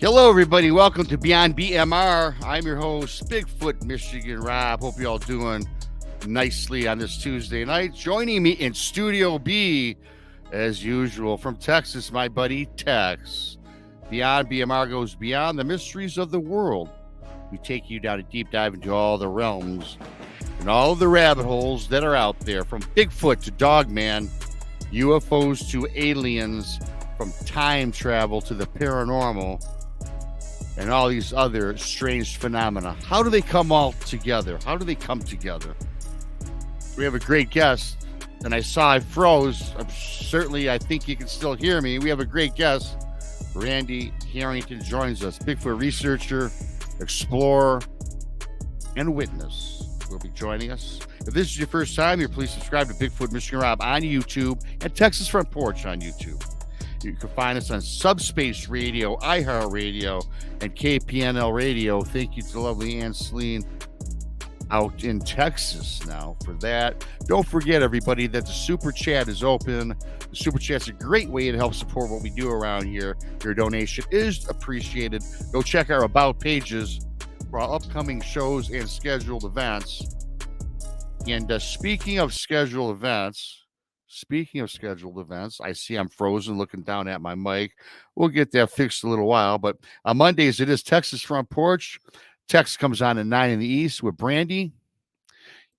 Hello, everybody. Welcome to Beyond BMR. I'm your host, Bigfoot, Michigan Rob. Hope you all doing nicely on this Tuesday night. Joining me in Studio B, as usual, from Texas, my buddy Tex. Beyond BMR goes beyond the mysteries of the world. We take you down a deep dive into all the realms and all the rabbit holes that are out there, from Bigfoot to Dogman, UFOs to aliens, from time travel to the paranormal, and all these other strange phenomena. How do they come all together? How do they come together? We have a great guest, and I froze. I think you can still hear me. We have a great guest. Randy Harrington joins us, Bigfoot researcher, explorer, and witness will be joining us. If this is your first time here, please subscribe to Bigfoot Michigan Rob on YouTube and Texas Front Porch on YouTube. You can find us on Subspace Radio, iHeartRadio, and KPNL Radio. Thank you to the lovely Ann Selene out in Texas now for that. Don't forget, everybody, that the Super Chat is open. The Super Chat's a great way to help support what we do around here. Your donation is appreciated. Go check our About pages for our upcoming shows and scheduled events. And speaking of scheduled events, I see I'm frozen looking down at my mic. We'll get that fixed in a little while. But on Mondays, it is Texas Front Porch. Tex comes on at 9 in the East with Brandy.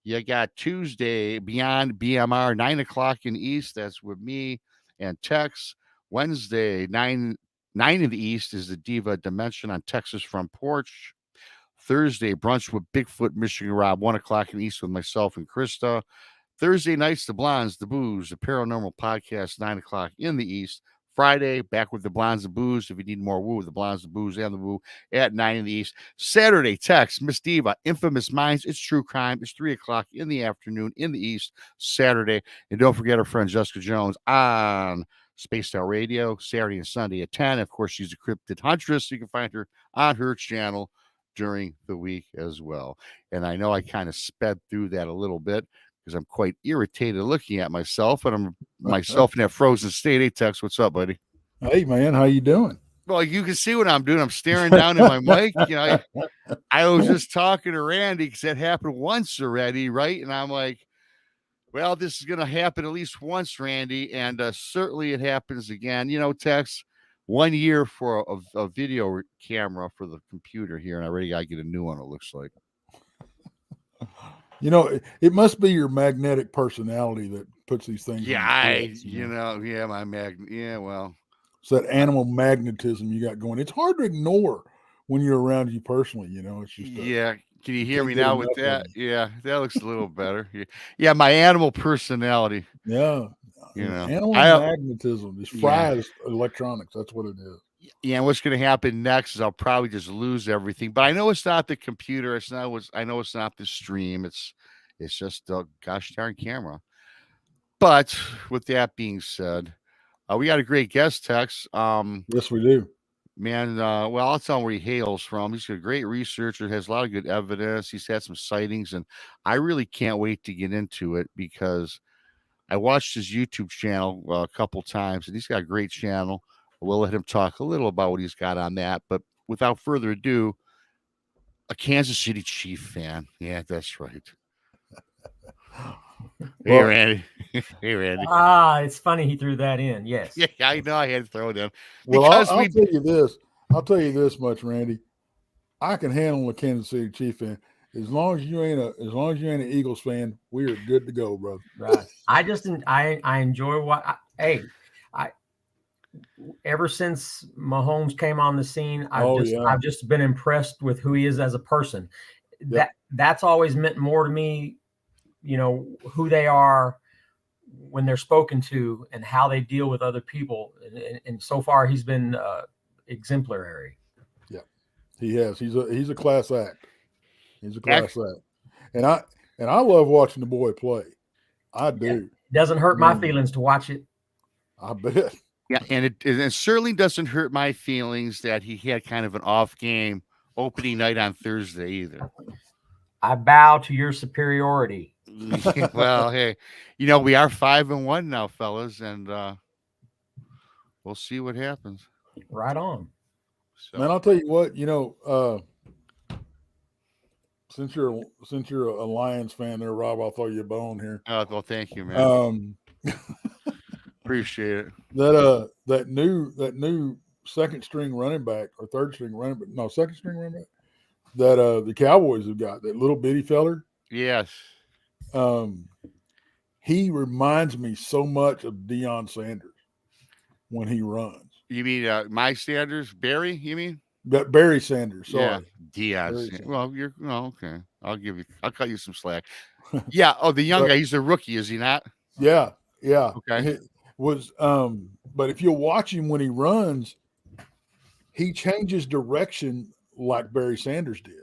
You got Tuesday, Beyond BMR, 9 o'clock in the East. That's with me and Tex. Wednesday, 9 in the East is the Diva Dimension on Texas Front Porch. Thursday, brunch with Bigfoot Michigan Rob, 1 o'clock in the East with myself and Krista. Thursday nights, the Blondes, the Booze, the Paranormal Podcast, 9 o'clock in the East. Friday, back with the Blondes, the Booze. If you need more woo, the Blondes, the Booze, and the Woo at 9 in the East. Saturday, Tex, Miss Diva, Infamous Minds. It's true crime. It's 3 o'clock in the afternoon in the East, Saturday. And don't forget our friend Jessica Jones on Spaced Out Radio, Saturday and Sunday at 10. Of course, she's a cryptid huntress. You can find her on her channel during the week as well. And I know I kind of sped through that a little bit, because I'm quite irritated looking at myself, and I'm myself in that frozen state. Hey, Tex, what's up, buddy? Hey, man, how you doing? Well, you can see what I'm doing. I'm staring down at my mic. You know, I was just talking to Randy because that happened once already, right? And I'm like, well, this is going to happen at least once, Randy, and certainly it happens again. You know, Tex, 1 year for a video camera for the computer here, and I already got to get a new one, it looks like. You know, it must be your magnetic personality that puts these things. Yeah, my magnet. Yeah, well, it's that animal magnetism you got going. It's hard to ignore when you're around you personally. You know, it's just yeah. Can you hear me now with that? Yeah, that looks a little better. Yeah, my animal personality. Yeah, you know, animal magnetism just fries electronics. That's what it is. Yeah, and what's going to happen next is I'll probably just lose everything. But I know it's not the computer. I know it's not the stream. It's just the gosh darn camera. But with that being said, we got a great guest, Tex. Yes, we do. Man, well, I'll tell him where he hails from. He's a great researcher, has a lot of good evidence. He's had some sightings, and I really can't wait to get into it because I watched his YouTube channel a couple times, and he's got a great channel. We'll let him talk a little about what he's got on that. But without further ado, a Kansas City Chief fan. Yeah, that's right. Hey, Randy. Hey, Randy. It's funny he threw that in. Yes. Yeah, I know I had to throw it in. Well, I'll tell you this. I'll tell you this much, Randy. I can handle a Kansas City Chief fan. As long as you ain't an Eagles fan, we are good to go, brother. Right. I enjoy ever since Mahomes came on the scene, I've just been impressed with who he is as a person. Yep. That's always meant more to me, you know, who they are when they're spoken to and how they deal with other people. And so far he's been exemplary. Yeah, he has. He's a class act. He's a class act. And I love watching the boy play. I do. Yeah. Doesn't hurt my feelings to watch it. I bet. Yeah, and it certainly doesn't hurt my feelings that he had kind of an off game opening night on Thursday either. I bow to your superiority. Well, hey, you know, we are 5-1 now, fellas, and we'll see what happens. Right on. So. Man, I'll tell you what, you know, since you're a Lions fan there, Rob, I'll throw you a bone here. Oh, well, thank you, man. Appreciate it. That new second string running back or third string running back, no, second string running back that the Cowboys have got, that little bitty feller. Yes. He reminds me so much of Deion Sanders when he runs. You mean my Sanders, Barry? You mean? Barry Sanders. Sorry. Yeah, Deion. Well, okay. I'll cut you some slack. Yeah. Oh, the young guy. He's a rookie, is he not? Yeah. Okay. But if you watch him when he runs, he changes direction like Barry Sanders did.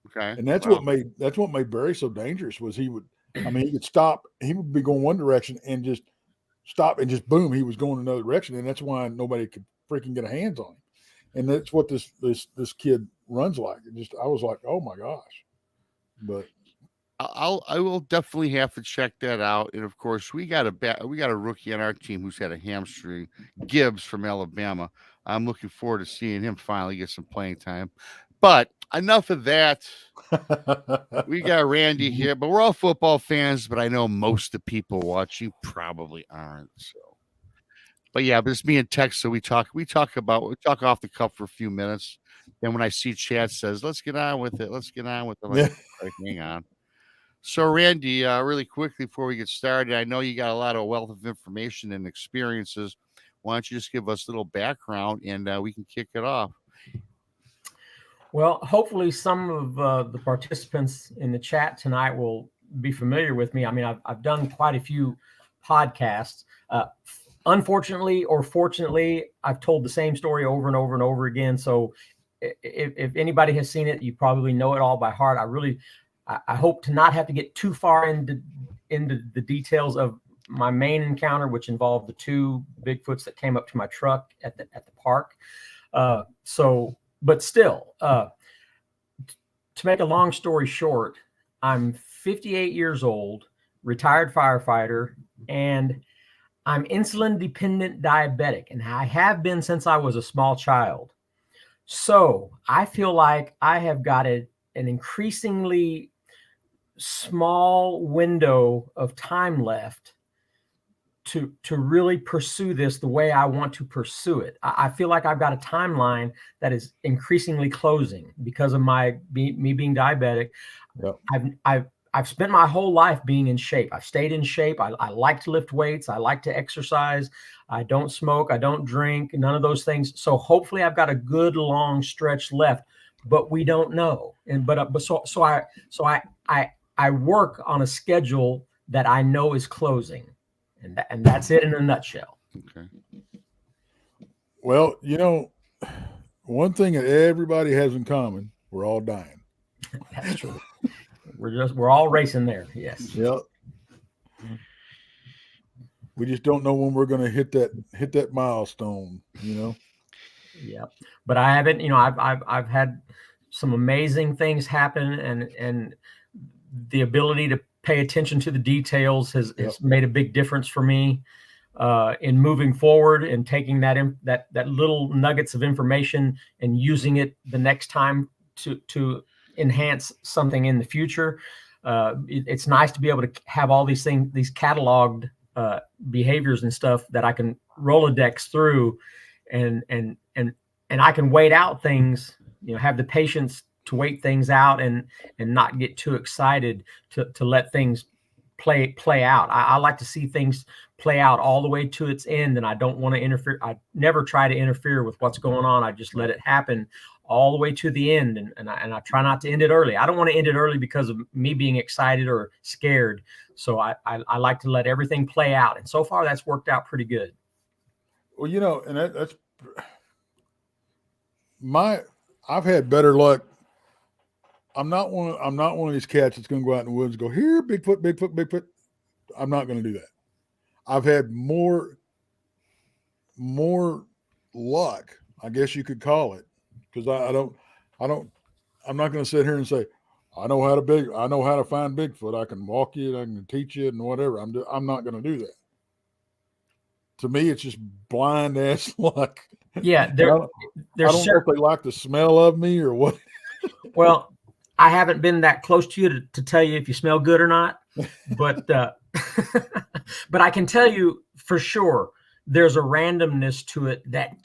Okay. And that's what made Barry so dangerous was he could stop, he would be going one direction and just stop and just boom, he was going another direction. And that's why nobody could freaking get a hands on him. And that's what this kid runs like. I was like, oh my gosh. But I will definitely have to check that out. And of course, we got a rookie on our team who's had a hamstring, Gibbs from Alabama. I'm looking forward to seeing him finally get some playing time. But enough of that. We got Randy here, but we're all football fans. But I know most of the people watching probably aren't. So, but yeah, but it's me and Tex. So we talk off the cuff for a few minutes. Then when I see chat says, "Let's get on with it," Like, hang on. So, Randy, really quickly before we get started, I know you got a lot of wealth of information and experiences. Why don't you just give us a little background and we can kick it off? Well, hopefully some of the participants in the chat tonight will be familiar with me. I mean, I've done quite a few podcasts. Unfortunately or fortunately, I've told the same story over and over and over again. So if anybody has seen it, you probably know it all by heart. I hope to not have to get too far into the details of my main encounter, which involved the two Bigfoots that came up to my truck at the park. But still, to make a long story short, I'm 58 years old, retired firefighter, and I'm insulin dependent diabetic, and I have been since I was a small child. So I feel like I have got an increasingly small window of time left to really pursue this the way I want to pursue it. I feel like I've got a timeline that is increasingly closing because of me being diabetic. Yep. I've spent my whole life being in shape. I've stayed in shape. I like to lift weights. I like to exercise. I don't smoke. I don't drink. None of those things. So hopefully I've got a good long stretch left, but we don't know. So I work on a schedule that I know is closing. And that's it in a nutshell. Okay. Well, one thing that everybody has in common, we're all dying. That's true. We're all racing there. Yes. Yep. We just don't know when we're going to hit that milestone, Yep. But I haven't, I've had some amazing things happen, and the ability to pay attention to the details has made a big difference for me in moving forward and taking that little nuggets of information and using it the next time to enhance something in the future. It's nice to be able to have all these things, these cataloged behaviors and stuff that I can Rolodex through, and I can wait out things, have the patience to wait things out and not get too excited to let things play out. I like to see things play out all the way to its end, and I don't want to interfere. I never try to interfere with what's going on. I just let it happen all the way to the end, and I try not to end it early. I don't want to end it early because of me being excited or scared. So I like to let everything play out, and so far that's worked out pretty good. Well, and that's I've had better luck. I'm not one of these cats that's going to go out in the woods and go, here, Bigfoot, Bigfoot, Bigfoot. I'm not going to do that. I've had more luck, I guess you could call it, because I'm not going to sit here and say, I know how to find Bigfoot. I can walk you, I can teach you, and whatever. I'm not going to do that. To me, it's just blind ass luck. Yeah, I don't know if they like the smell of me or what. Well, I haven't been that close to you to tell you if you smell good or not, but but I can tell you for sure there's a randomness to it that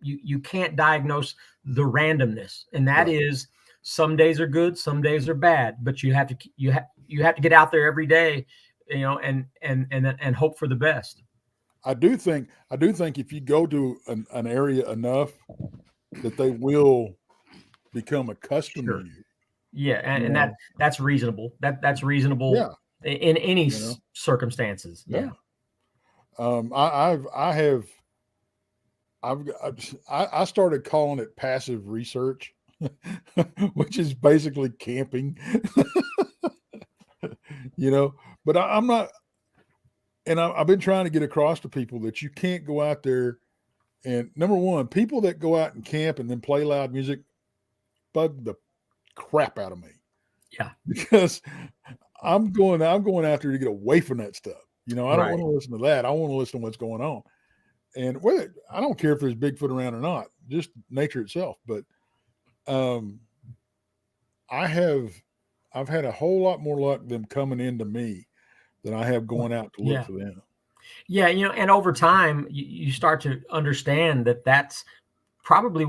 you can't diagnose the randomness, and that is some days are good, some days are bad, but you have to get out there every day, and hope for the best. I do think if you go to an area enough that they will become accustomed to you. Yeah, and that's reasonable. That's reasonable in any circumstances. Yeah. I started calling it passive research, which is basically camping. But I'm not, and I've been trying to get across to people that you can't go out there and, number one, people that go out and camp and then play loud music bug the crap out of me. Yeah. Because I'm going out there to get away from that stuff. I don't want to listen to that. I want to listen to what's going on. And I don't care if there's Bigfoot around or not, just nature itself. But I've had a whole lot more luck them coming into me than I have going out to look for them. Yeah, and over time you start to understand that that's probably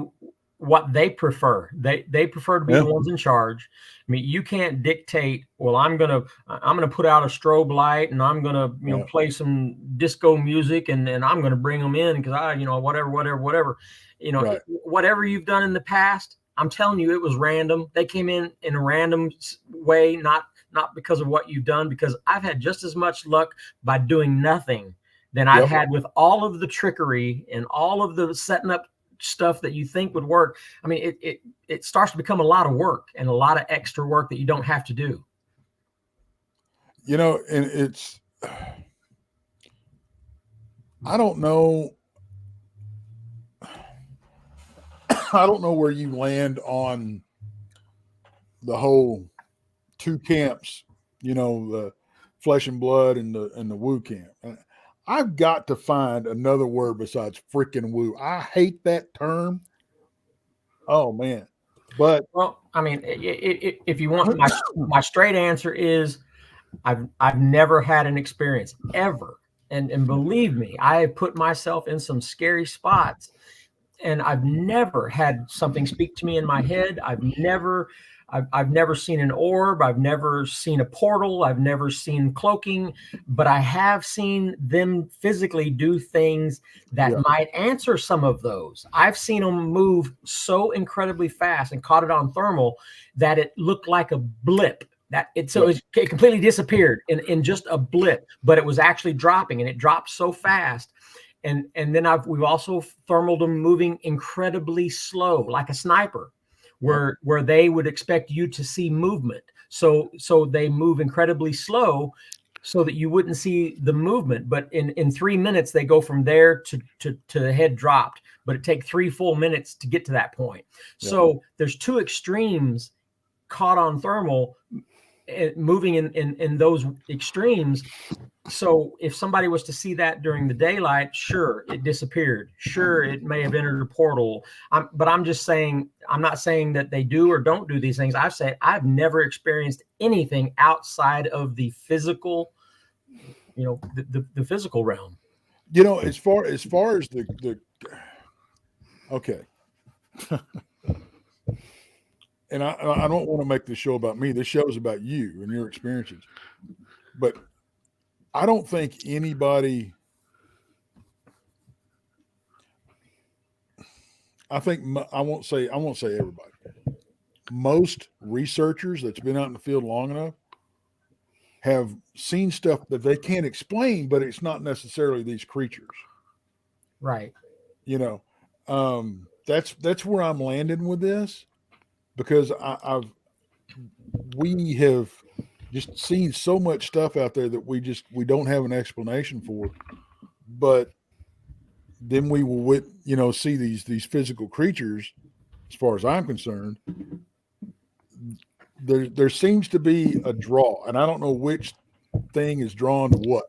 what they prefer. They prefer to be the ones in charge. I mean, you can't dictate, well, I'm gonna put out a strobe light and I'm gonna play some disco music and I'm gonna bring them in because whatever. Whatever you've done in the past, I'm telling you, it was random. They came in a random way, not because of what you've done, because I've had just as much luck by doing nothing than I've had with all of the trickery and all of the setting up stuff that you think would work. I mean, it starts to become a lot of work and a lot of extra work that you don't have to do. And it's, I don't know where you land on the whole two camps, the flesh and blood and the woo camp. I've got to find another word besides freaking woo. I hate that term. Oh man. But well, I mean, if you want my straight answer is I've never had an experience ever. And believe me, I have put myself in some scary spots and I've never had something speak to me in my head. I've never seen an orb. I've never seen a portal. I've never seen cloaking, but I have seen them physically do things that might answer some of those. I've seen them move so incredibly fast and caught it on thermal that it looked like a blip. It completely disappeared in just a blip, but it was actually dropping, and it dropped so fast. And then we've also thermaled them moving incredibly slow, like a sniper. Where they would expect you to see movement. So they move incredibly slow so that you wouldn't see the movement. But in 3 minutes, they go from there to the head dropped, but it takes 3 full minutes to get to that point. Yeah. So there's two extremes caught on thermal, moving in those extremes. So if somebody was to see that during the daylight, sure, it disappeared. Sure, it may have entered a portal. But I'm just saying, I'm not saying that they do or don't do these things. I've never experienced anything outside of the physical, the physical realm. As far as the okay. And I don't want to make this show about me. This show is about you and your experiences. But I don't think anybody, I won't say everybody. Most researchers that's been out in the field long enough have seen stuff that they can't explain, but it's not necessarily these creatures. Right. That's where I'm landing with this, because we have just seen so much stuff out there that we don't have an explanation for. But then we will see these physical creatures. As far as I'm concerned, there seems to be a draw, and I don't know which thing is drawn to what.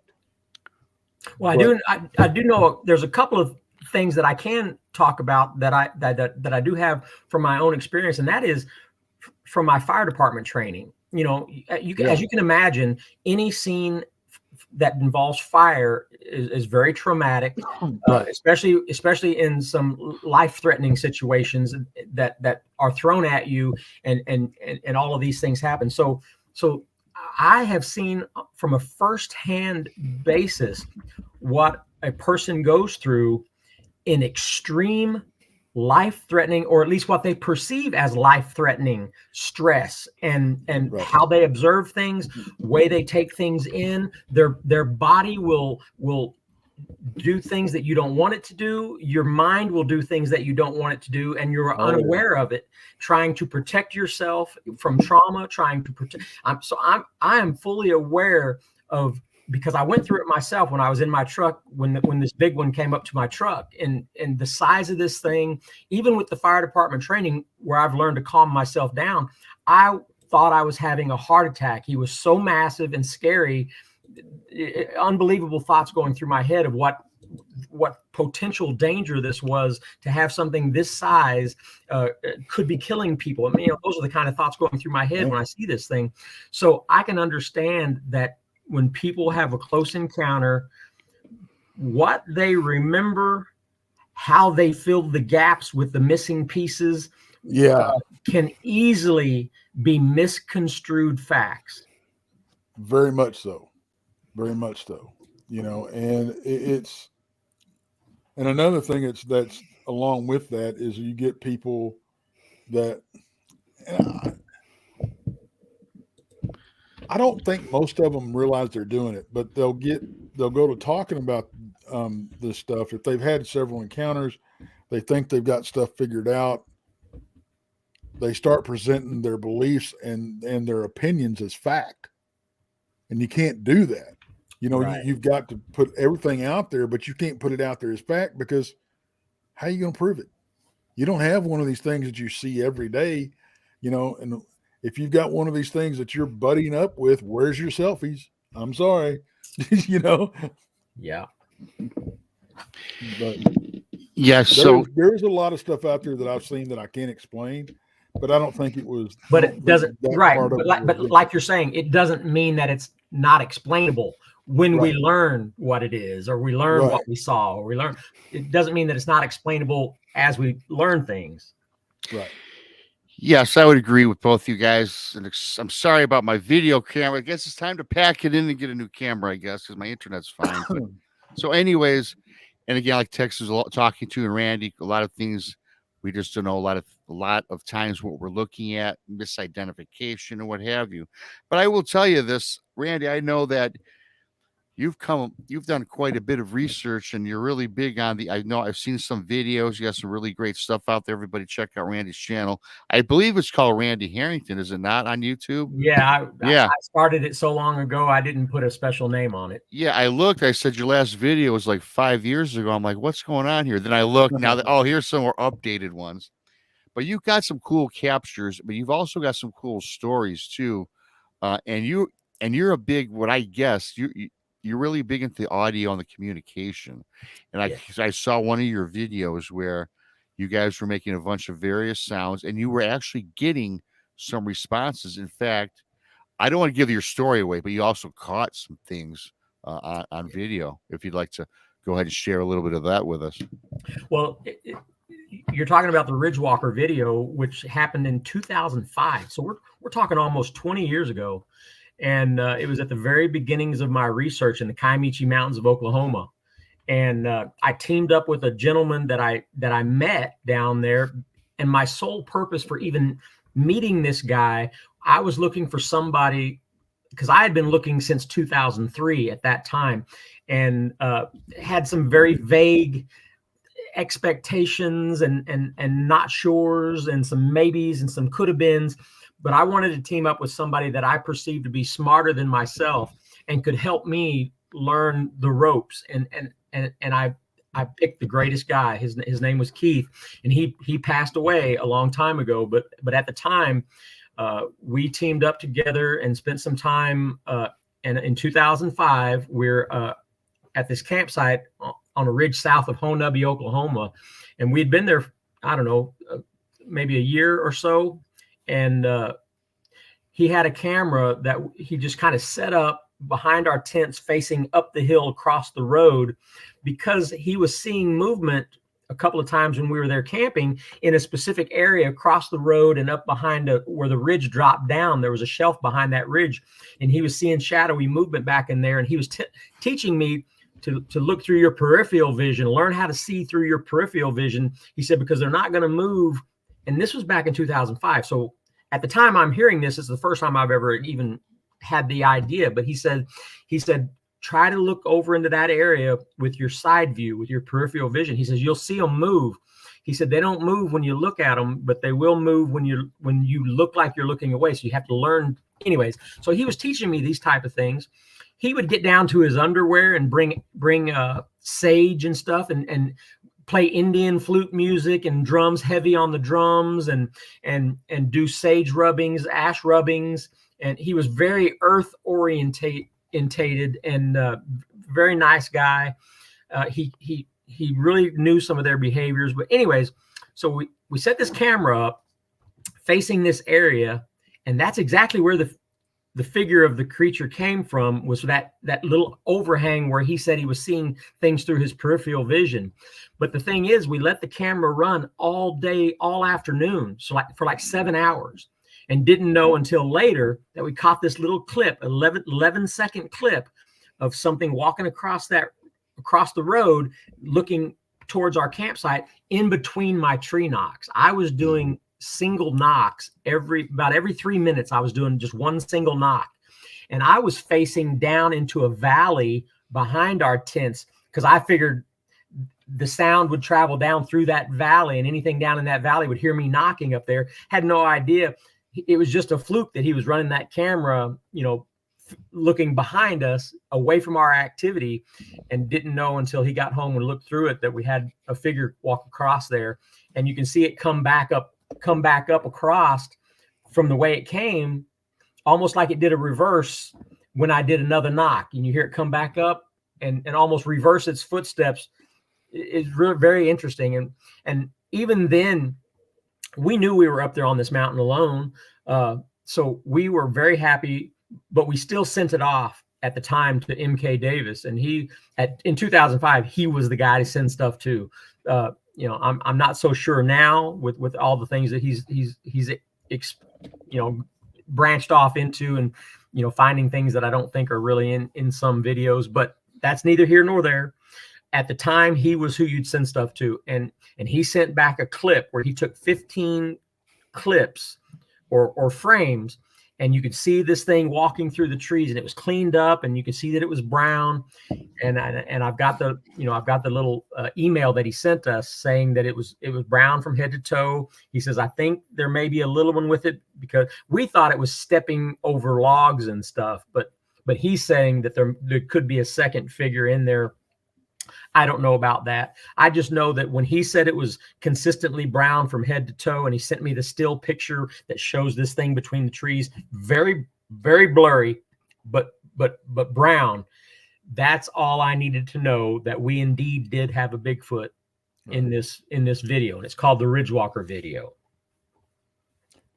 Well, I do know there's a couple of things that I can talk about that I do have from my own experience, and that is from my fire department training. You know, as you can imagine, any scene that involves fire is very traumatic, especially in some life-threatening situations that are thrown at you, and all of these things happen. So I have seen from a first-hand basis what a person goes through in extreme life-threatening, or at least what they perceive as life-threatening stress, and how they observe things, way they take things in. Their body will do things that you don't want it to do. Your mind will do things that you don't want it to do, and you're unaware of it, trying to protect yourself from trauma, trying to protect. I am fully aware of, because I went through it myself when I was in my truck, when this big one came up to my truck, and the size of this thing, even with the fire department training where I've learned to calm myself down, I thought I was having a heart attack. He was so massive and scary, unbelievable thoughts going through my head of what potential danger this was, to have something this size could be killing people. I mean, those are the kind of thoughts going through my head when I see this thing. So I can understand that when people have a close encounter, what they remember, how they fill the gaps with the missing pieces, can easily be misconstrued facts. Very much so. Very much so. You know, and it's, and another thing that's along with that is you get people that, I don't think most of them realize they're doing it, but they'll go to talking about this stuff. If they've had several encounters, they think they've got stuff figured out. They start presenting their beliefs and their opinions as fact. And you can't do that. You know, you've got to put everything out there, but you can't put it out there as fact, because how are you going to prove it? You don't have one of these things that you see every day, you know, and if you've got one of these things that you're buddying up with, where's your selfies? I'm sorry, you know? Yeah. But so there's a lot of stuff out there that I've seen that I can't explain, but I don't think it was. But it doesn't, right. But like you're saying, it doesn't mean that it's not explainable when we learn what it is, or we learn what we saw, or we learn. It doesn't mean that it's not explainable as we learn things. Right. Yes, I would agree with both you guys. And I'm sorry about my video camera. I guess it's time to pack it in and get a new camera, I guess, because my internet's fine. But, so anyways, and again, like Tex was talking to, and Randy, a lot of things we just don't know. A lot of times what we're looking at, misidentification and what have you. But I will tell you this, Randy, I know that you've done quite a bit of research, and you're really big on I know I've seen some videos. You got some really great stuff out there. Everybody check out Randy's channel. I believe it's called Randy Harrington. Is it not on YouTube? Yeah. I started it so long ago, I didn't put a special name on it. Yeah. I looked, I said, your last video was like 5 years ago. I'm like, what's going on here? Then I looked now that, here's some more updated ones, but you've got some cool captures, but you've also got some cool stories too. And you're a big, what I guess you're really big into the audio and the communication. And I saw one of your videos where you guys were making a bunch of various sounds, and you were actually getting some responses. In fact, I don't want to give your story away, but you also caught some things on video. If you'd like to go ahead and share a little bit of that with us. Well, you're talking about the Ridgewalker video, which happened in 2005. So we're talking almost 20 years ago. And it was at the very beginnings of my research in the Kiamichi Mountains of Oklahoma. And I teamed up with a gentleman that I met down there. And my sole purpose for even meeting this guy, I was looking for somebody, because I had been looking since 2003 at that time, and had some very vague expectations and not sures, and some maybes and some could have beens. But I wanted to team up with somebody that I perceived to be smarter than myself and could help me learn the ropes. And I picked the greatest guy. His name was Keith, and he passed away a long time ago. But at the time, we teamed up together and spent some time. And in 2005, we're at this campsite on a ridge south of Hominid, Oklahoma. And we'd been there, I don't know, maybe a year or so. And he had a camera that he just kind of set up behind our tents facing up the hill across the road, because he was seeing movement a couple of times when we were there camping in a specific area across the road and up behind where the ridge dropped down. There was a shelf behind that ridge, and he was seeing shadowy movement back in there. And he was teaching me to look through your peripheral vision, learn how to see through your peripheral vision. He said, because they're not going to move. And this was back in 2005. So at the time I'm hearing this, it's the first time I've ever even had the idea. But he said, try to look over into that area with your side view, with your peripheral vision. He says, you'll see them move. He said, they don't move when you look at them, but they will move when you look like you're looking away. So you have to learn anyways. So he was teaching me these type of things. He would get down to his underwear and bring sage and stuff and play Indian flute music and drums, heavy on the drums, and do sage rubbings, ash rubbings. And he was very earth orientated and very nice guy. He really knew some of their behaviors. But anyways, so we set this camera up facing this area, and that's exactly where the figure of the creature came from, was that little overhang where he said he was seeing things through his peripheral vision. But the thing is, we let the camera run all day, all afternoon, so for 7 hours, and didn't know until later that we caught this little clip, 11-second clip of something walking across the road, looking towards our campsite in between my tree knocks. I was doing single knocks about every 3 minutes. I was doing just one single knock, and I was facing down into a valley behind our tents, because I figured the sound would travel down through that valley, and anything down in that valley would hear me knocking up there. Had no idea. It was just a fluke that he was running that camera, looking behind us away from our activity, and didn't know until he got home and looked through it that we had a figure walk across there. And you can see it come back up across from the way it came, almost like it did a reverse when I did another knock, and you hear it come back up and almost reverse its footsteps. It's really very interesting. And even then, we knew we were up there on this mountain alone. So we were very happy, but we still sent it off at the time to MK Davis. And in 2005, he was the guy to send stuff to. I'm not so sure now with all the things that he's branched off into, and finding things that I don't think are really in some videos, but that's neither here nor there. At the time, he was who you'd send stuff to, and he sent back a clip where he took 15 clips or frames, and you could see this thing walking through the trees, and it was cleaned up, and you could see that it was brown. And I've got the little email that he sent us saying that it was brown from head to toe. He says, I think there may be a little one with it, because we thought it was stepping over logs and stuff, but he's saying that there could be a second figure in there. I don't know about that. I just know that when he said it was consistently brown from head to toe, and he sent me the still picture that shows this thing between the trees, very, very blurry, but brown. That's all I needed to know, that we indeed did have a Bigfoot in this video, and it's called the Ridgewalker video.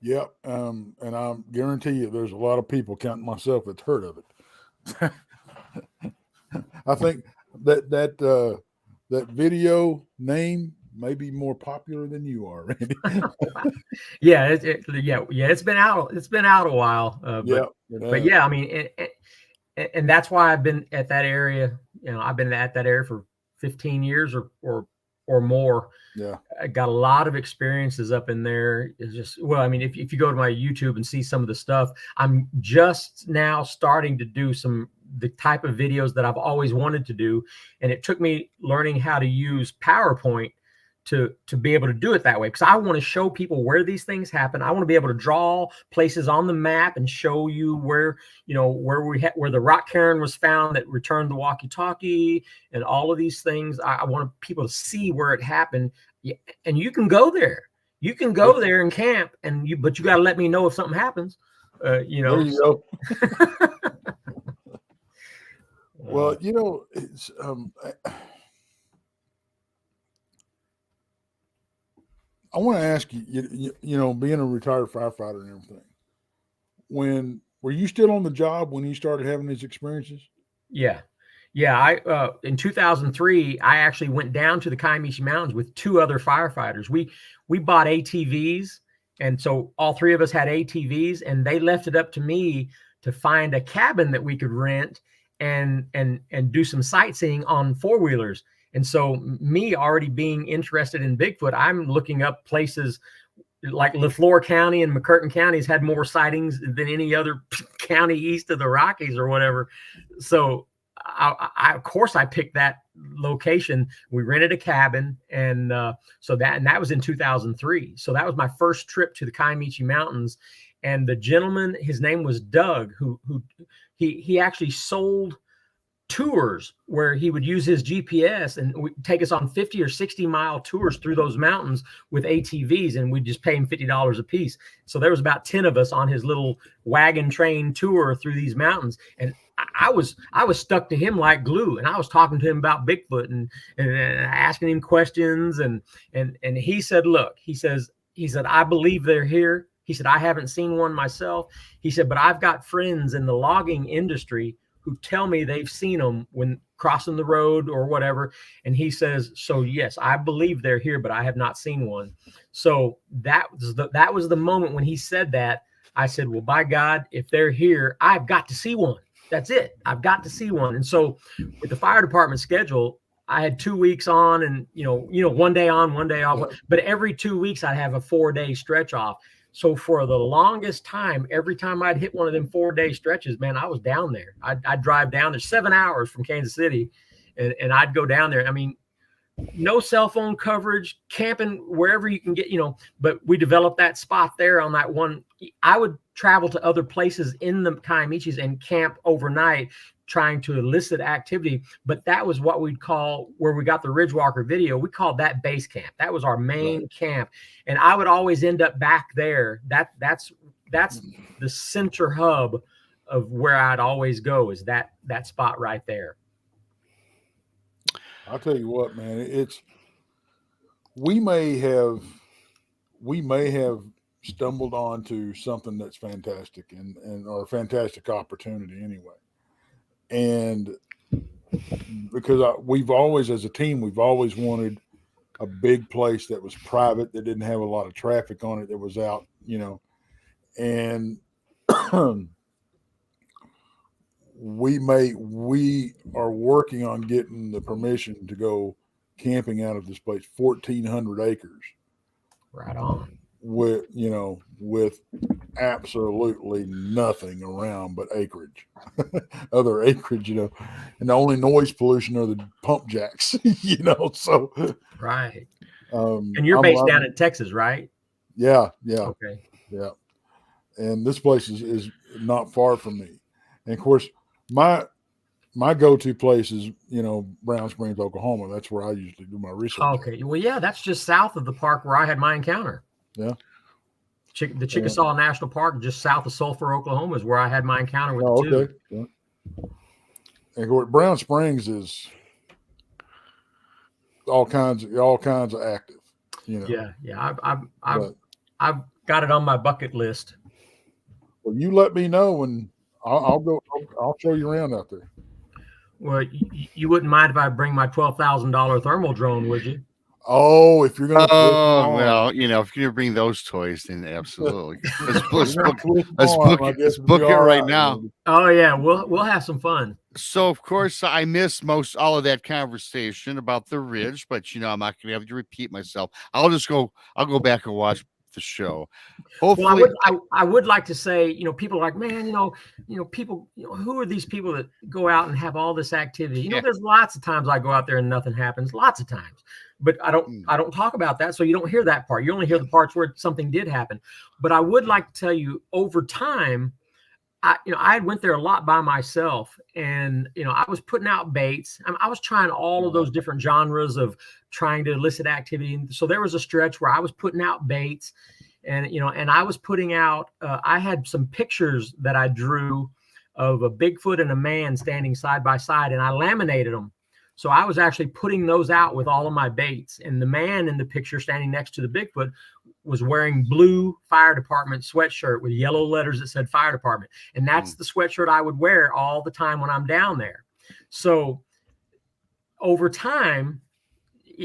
Yep. And I guarantee you there's a lot of people, counting myself, that's heard of it. I think that video name may be more popular than you are, Randy. Yeah, it's been out. It's been out a while. But yeah, I mean, and that's why I've been at that area. I've been at that area for 15 years or more. Yeah, I got a lot of experiences up in there. It's just, well, I mean, if you go to my YouTube and see some of the stuff, I'm just now starting to do the type of videos that I've always wanted to do. And it took me learning how to use PowerPoint to be able to do it that way, because I want to show people where these things happen. I want to be able to draw places on the map and show you where the rock cairn was found that returned the walkie-talkie, and all of these things. I want people to see where it happened, and you can go there. You can go there and camp, but you got to let me know if something happens. There you go. Well, it's I want to ask you, you know, being a retired firefighter and everything, were you still on the job when you started having these experiences? Yeah. I in 2003, I actually went down to the Kiamichi Mountains with 2 other firefighters. We bought ATVs, and so all 3 of us had ATVs, and they left it up to me to find a cabin that we could rent and do some sightseeing on 4-wheelers. And so, me already being interested in Bigfoot, I'm looking up places like LaFleur County and McCurtain counties had more sightings than any other county east of the Rockies or whatever. So of course I picked that location. We rented a cabin, and that was in 2003. So that was my first trip to the Kiamichi Mountains. And the gentleman, his name was Doug, who he actually sold tours where he would use his GPS and take us on 50 or 60 mile tours through those mountains with ATVs, and we'd just pay him $50 a piece. So there was about 10 of us on his little wagon train tour through these mountains, and I was stuck to him like glue, and I was talking to him about Bigfoot and asking him questions, and he said, look, he said, I believe they're here. He said, I haven't seen one myself. He said, but I've got friends in the logging industry who tell me they've seen them when crossing the road or whatever. And he says, so yes, I believe they're here, but I have not seen one. So that was the moment when he said that. I said, well, by God, if they're here, I've got to see one. That's it. I've got to see one. And so with the fire department schedule, I had 2 weeks on and, one day on, one day off, but every 2 weeks I'd have a 4-day stretch off. So for the longest time, every time I'd hit one of them 4-day stretches, man, I was down there. I'd drive down there 7 hours from Kansas City, and I'd go down there. I mean, no cell phone coverage, camping wherever you can get, but we developed that spot there on that one. I would travel to other places in the Kiamichis and camp overnight, trying to elicit activity. But that was what we'd call, where we got the Ridgewalker video, we called that base camp. That was our main camp. And I would always end up back there. That's the center hub of where I'd always go, is that spot right there. I'll tell you what, man, we may have stumbled onto something that's fantastic or a fantastic opportunity anyway. And because we've always, as a team, we've always wanted a big place that was private, that didn't have a lot of traffic on it, that was out, and we are working on getting the permission to go camping out of this place, 1,400 acres. Right on. With absolutely nothing around but acreage, other acreage, and the only noise pollution are the pump jacks, so. Right. And you're based down in Texas, right? Yeah. Okay. Yeah. And this place is not far from me. And of course, my go-to place is, Brown Springs, Oklahoma. That's where I usually do my research. Okay. Well, yeah, that's just south of the park where I had my encounter. Yeah. The Chickasaw National Park, just south of Sulphur, Oklahoma, is where I had my encounter with the two. Yeah. And of course, Brown Springs is all kinds of active. Yeah. I've got it on my bucket list. Well, you let me know, and I'll go. I'll show you around out there. Well, you wouldn't mind if I bring my $12,000 thermal drone, would you? Oh, if you're going to. Oh, well, if you're going to bring those toys, then absolutely. Let's book it right now. Oh yeah, we'll have some fun. So of course I missed all of that conversation about the Ridge, but I'm not going to have to repeat myself. I'll go back and watch the show. Hopefully, well, I would like to say, people are like, man, people, who are these people that go out and have all this activity? There's lots of times I go out there and nothing happens, lots of times. But I don't talk about that, so you don't hear that part. You only hear the parts where something did happen. But I would like to tell you, over time, I went there a lot by myself, and I was putting out baits. I was trying all of those different genres of trying to elicit activity. And so there was a stretch where I was putting out baits, and I was putting out. I had some pictures that I drew of a Bigfoot and a man standing side by side, and I laminated them. So I was actually putting those out with all of my baits. And the man in the picture standing next to the Bigfoot was wearing blue fire department sweatshirt with yellow letters that said fire department. And that's the sweatshirt I would wear all the time when I'm down there. So over time,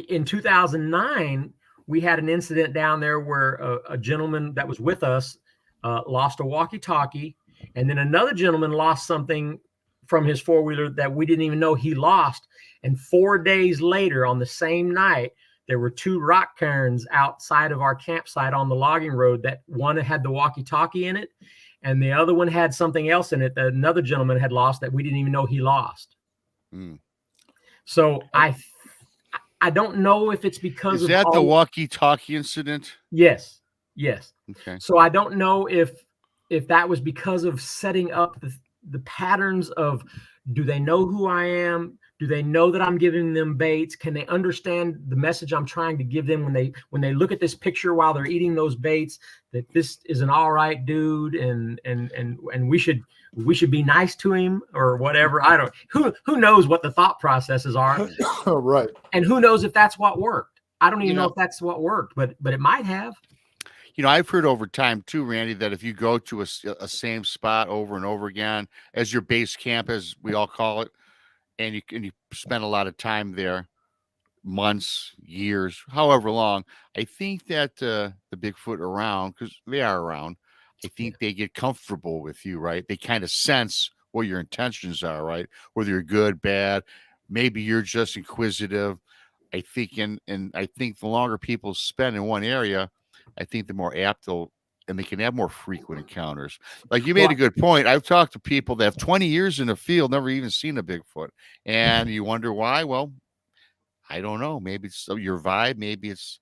in 2009, we had an incident down there where a gentleman that was with us lost a walkie-talkie. And then another gentleman lost something from his four-wheeler that we didn't even know he lost. And 4 days later, on the same night, there were 2 rock cairns outside of our campsite on the logging road that one had the walkie-talkie in it, and the other one had something else in it that another gentleman had lost that we didn't even know he lost. So I don't know if it's because of the walkie-talkie incident? Yes. Okay. So I don't know if that was because of setting up the patterns of, do they know who I am? Do they know that I'm giving them baits? Can they understand the message I'm trying to give them when they look at this picture while they're eating those baits, that this is an all right dude and we should be nice to him or whatever? I don't, who knows what the thought processes are. Right. And who knows if that's what worked. I don't even know if that's what worked, but it might have. I've heard over time too, Randy, that if you go to a same spot over and over again as your base camp, as we all call it, and you spend a lot of time there, months, years, however long, I think that the Bigfoot around, because they are around, I think they get comfortable with you, right? They kind of sense what your intentions are, right? Whether you're good, bad, maybe you're just inquisitive. I think, and I think the longer people spend in one area, I think the more apt they'll, and they can have more frequent encounters. Like you made a good point. I've talked to people that have 20 years in the field, never even seen a Bigfoot. And you wonder why? Well, I don't know. Maybe it's your vibe. Maybe it's,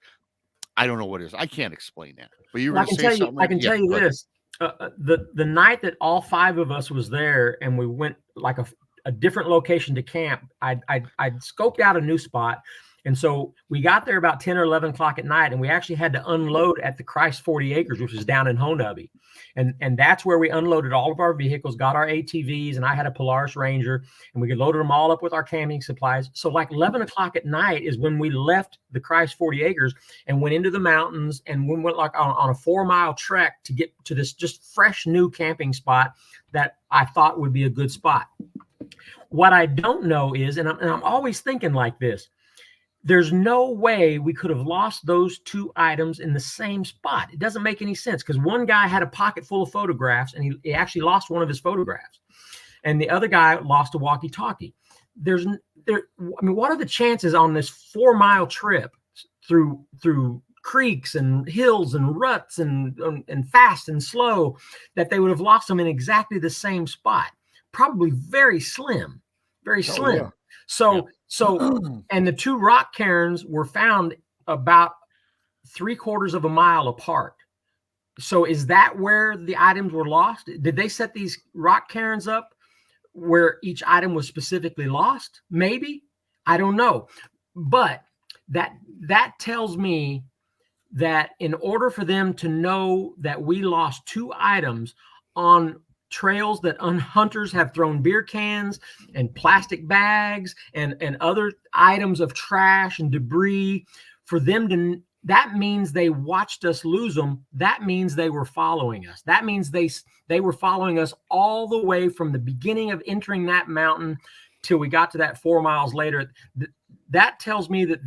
I don't know what it is. I can't explain that. But you were going to say something. I can tell you this. The night that all 5 of us was there and we went like a different location to camp, I'd scoped out a new spot. And so we got there about 10 or 11 o'clock at night, and we actually had to unload at the Christ 40 Acres, which is down in Honubby. And that's where we unloaded all of our vehicles, got our ATVs, and I had a Polaris Ranger, and we could load them all up with our camping supplies. So like 11 o'clock at night is when we left the Christ 40 Acres and went into the mountains, and we went like on a 4-mile trek to get to this just fresh new camping spot that I thought would be a good spot. What I don't know is, and I'm always thinking like this, there's no way we could have lost those 2 items in the same spot. It doesn't make any sense, because one guy had a pocket full of photographs and he actually lost one of his photographs, and the other guy lost a walkie-talkie. I mean, what are the chances on this 4-mile trip through creeks and hills and ruts and fast and slow that they would have lost them in exactly the same spot? Probably very slim, very slim. Yeah. So, and the 2 rock cairns were found about 3/4 of a mile apart. So is that where the items were lost? Did they set these rock cairns up where each item was specifically lost? Maybe, I don't know. But that tells me that in order for them to know that we lost 2 items on trails that hunters have thrown beer cans and plastic bags and other items of trash and debris, for them to, that means they watched us lose them. That means they were following us. That means they were following us all the way from the beginning of entering that mountain till we got to that 4 miles later. That tells me that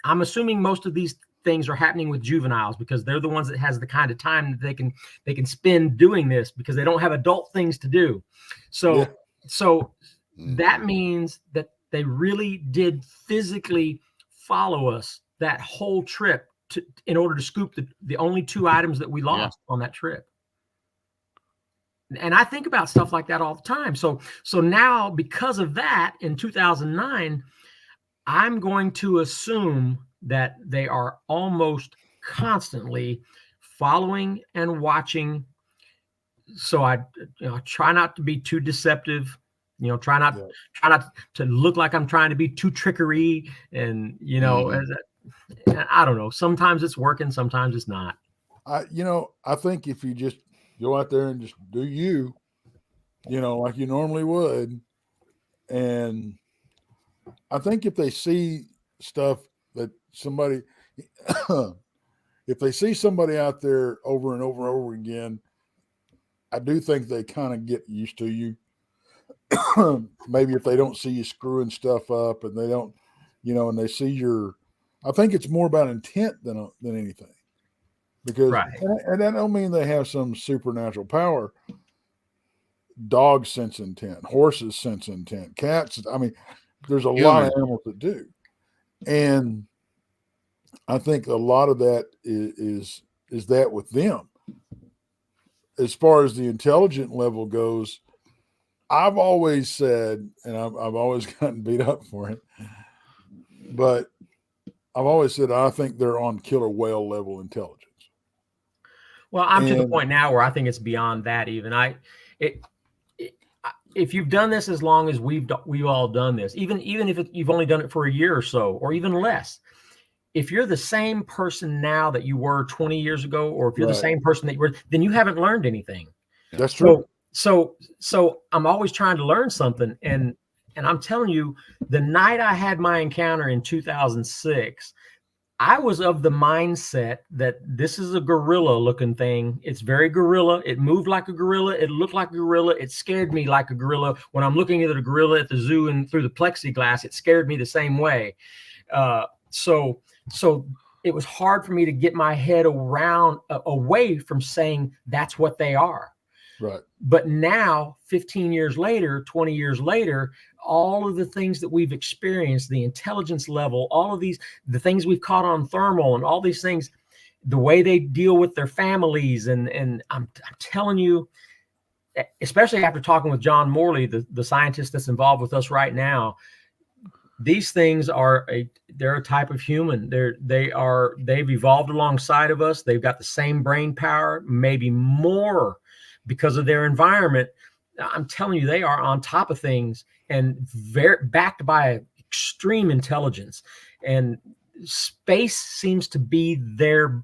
I'm assuming most of these things are happening with juveniles, because they're the ones that has the kind of time that they can spend doing this, because they don't have adult things to do. So that means that they really did physically follow us that whole trip in order to scoop the only 2 items that we lost on that trip. And I think about stuff like that all the time. So now, because of that, in 2009, I'm going to assume that they are almost constantly following and watching. So I try not to be too deceptive, try not to look like I'm trying to be too trickery. And, I don't know, sometimes it's working, sometimes it's not. I think if you just go out there and just do like you normally would, and I think if they see stuff that somebody, if they see somebody out there over and over and over again, I do think they kind of get used to you. Maybe if they don't see you screwing stuff up and they don't, and they see I think it's more about intent than anything. Because, right. and that don't mean they have some supernatural power. Dogs sense intent, horses sense intent, cats. I mean, there's a lot of animals that do. And I think a lot of that is that with them. As far as the intelligent level goes, I've always said, and I've always gotten beat up for it, but I've always said I think they're on killer whale level intelligence. Well, I'm to the point now where I think it's beyond that. Even if you've done this as long as we've all done this, even if you've only done it for a year or so, or even less, if you're the same person now that you were 20 years ago, or if you're the same person that you were, then you haven't learned anything. That's true. So I'm always trying to learn something. And I'm telling you, the night I had my encounter in 2006, I was of the mindset that this is a gorilla looking thing. It's very gorilla. It moved like a gorilla. It looked like a gorilla. It scared me like a gorilla. When I'm looking at a gorilla at the zoo and through the plexiglass, it scared me the same way. So it was hard for me to get my head away from saying that's what they are. Right. But now, 15 years later, 20 years later, all of the things that we've experienced, the intelligence level, all of the things we've caught on thermal and all these things, the way they deal with their families. And I'm telling you, especially after talking with John Morley, the scientist that's involved with us right now, these things they're a type of human. They've evolved alongside of us. They've got the same brain power, maybe more, because of their environment. I'm telling you, they are on top of things and very backed by extreme intelligence. And space seems to be the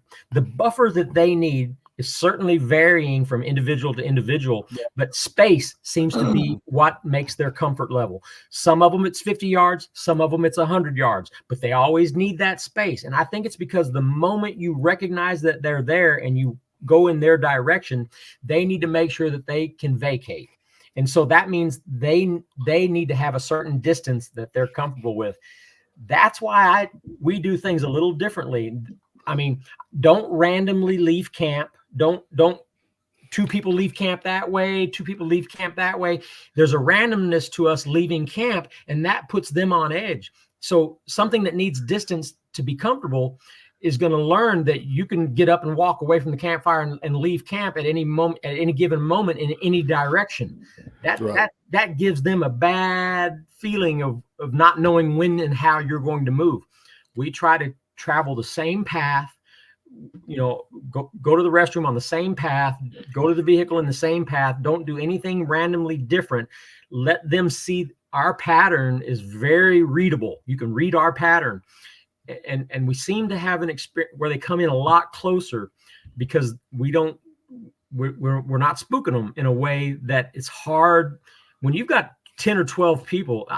buffer that they need is certainly varying from individual to individual, but space seems to be what makes their comfort level. Some of them it's 50 yards, some of them it's 100 yards, but they always need that space. And I think it's because the moment you recognize that they're there and you go in their direction, they need to make sure that they can vacate. And so that means they need to have a certain distance that they're comfortable with. That's why we do things a little differently. I mean, don't randomly leave camp. Don't two people leave camp that way, two people leave camp that way. There's a randomness to us leaving camp, and that puts them on edge. So something that needs distance to be comfortable is going to learn that you can get up and walk away from the campfire and leave camp at any moment, at any given moment, in any direction. That gives them a bad feeling of not knowing when and how you're going to move. We try to travel the same path, go to the restroom on the same path, go to the vehicle in the same path. Don't do anything randomly different. Let them see our pattern is very readable. You can read our pattern. And we seem to have an experience where they come in a lot closer because we're not spooking them in a way that it's hard. When you've got 10 or 12 people,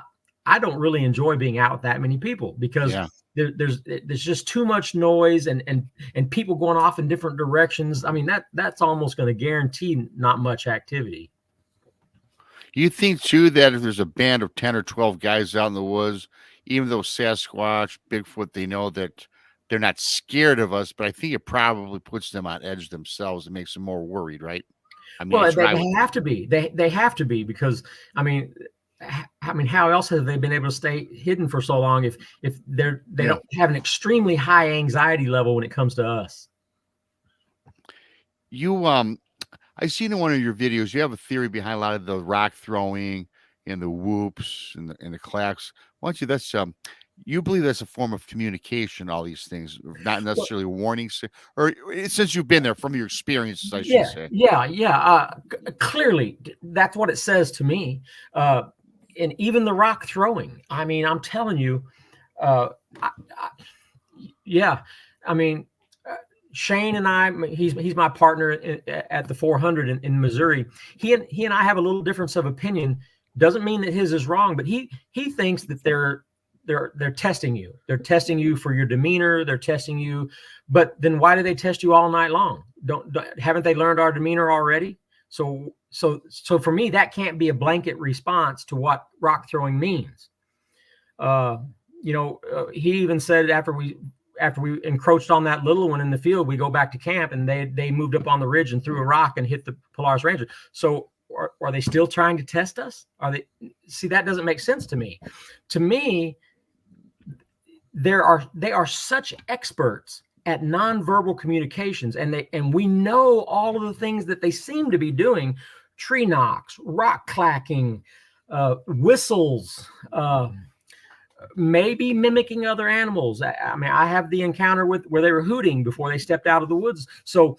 I don't really enjoy being out with that many people because there's just too much noise and people going off in different directions. I mean, that's almost going to guarantee not much activity. You think too that if there's a band of 10 or 12 guys out in the woods, even though Sasquatch, Bigfoot, they know that they're not scared of us, but I think it probably puts them on edge themselves and makes them more worried, right? I mean, well, they have to be. They have to be because I mean, how else have they been able to stay hidden for so long if they don't have an extremely high anxiety level when it comes to us? I seen in one of your videos you have a theory behind a lot of the rock throwing and the whoops and the clacks. Why don't you? You believe that's a form of communication. All these things, not necessarily warnings, or since you've been there from your experiences, I should say. Yeah. Clearly, that's what it says to me. And even the rock throwing. I mean, I'm telling you. I mean, Shane and I, he's my partner at the 400 in Missouri. He and I have a little difference of opinion. Doesn't mean that his is wrong, but he thinks that they're testing you. They're testing you for your demeanor. They're testing you. But then why do they test you all night long? Haven't they learned our demeanor already? So for me, that can't be a blanket response to what rock throwing means. He even said after we encroached on that little one in the field, we go back to camp, and they moved up on the ridge and threw a rock and hit the Polaris Ranger. So are they still trying to test us? See, that doesn't make sense to me. To me, they are such experts at nonverbal communications, and we know all of the things that they seem to be doing: tree knocks, rock clacking, whistles, maybe mimicking other animals. I mean, I have the encounter where they were hooting before they stepped out of the woods. So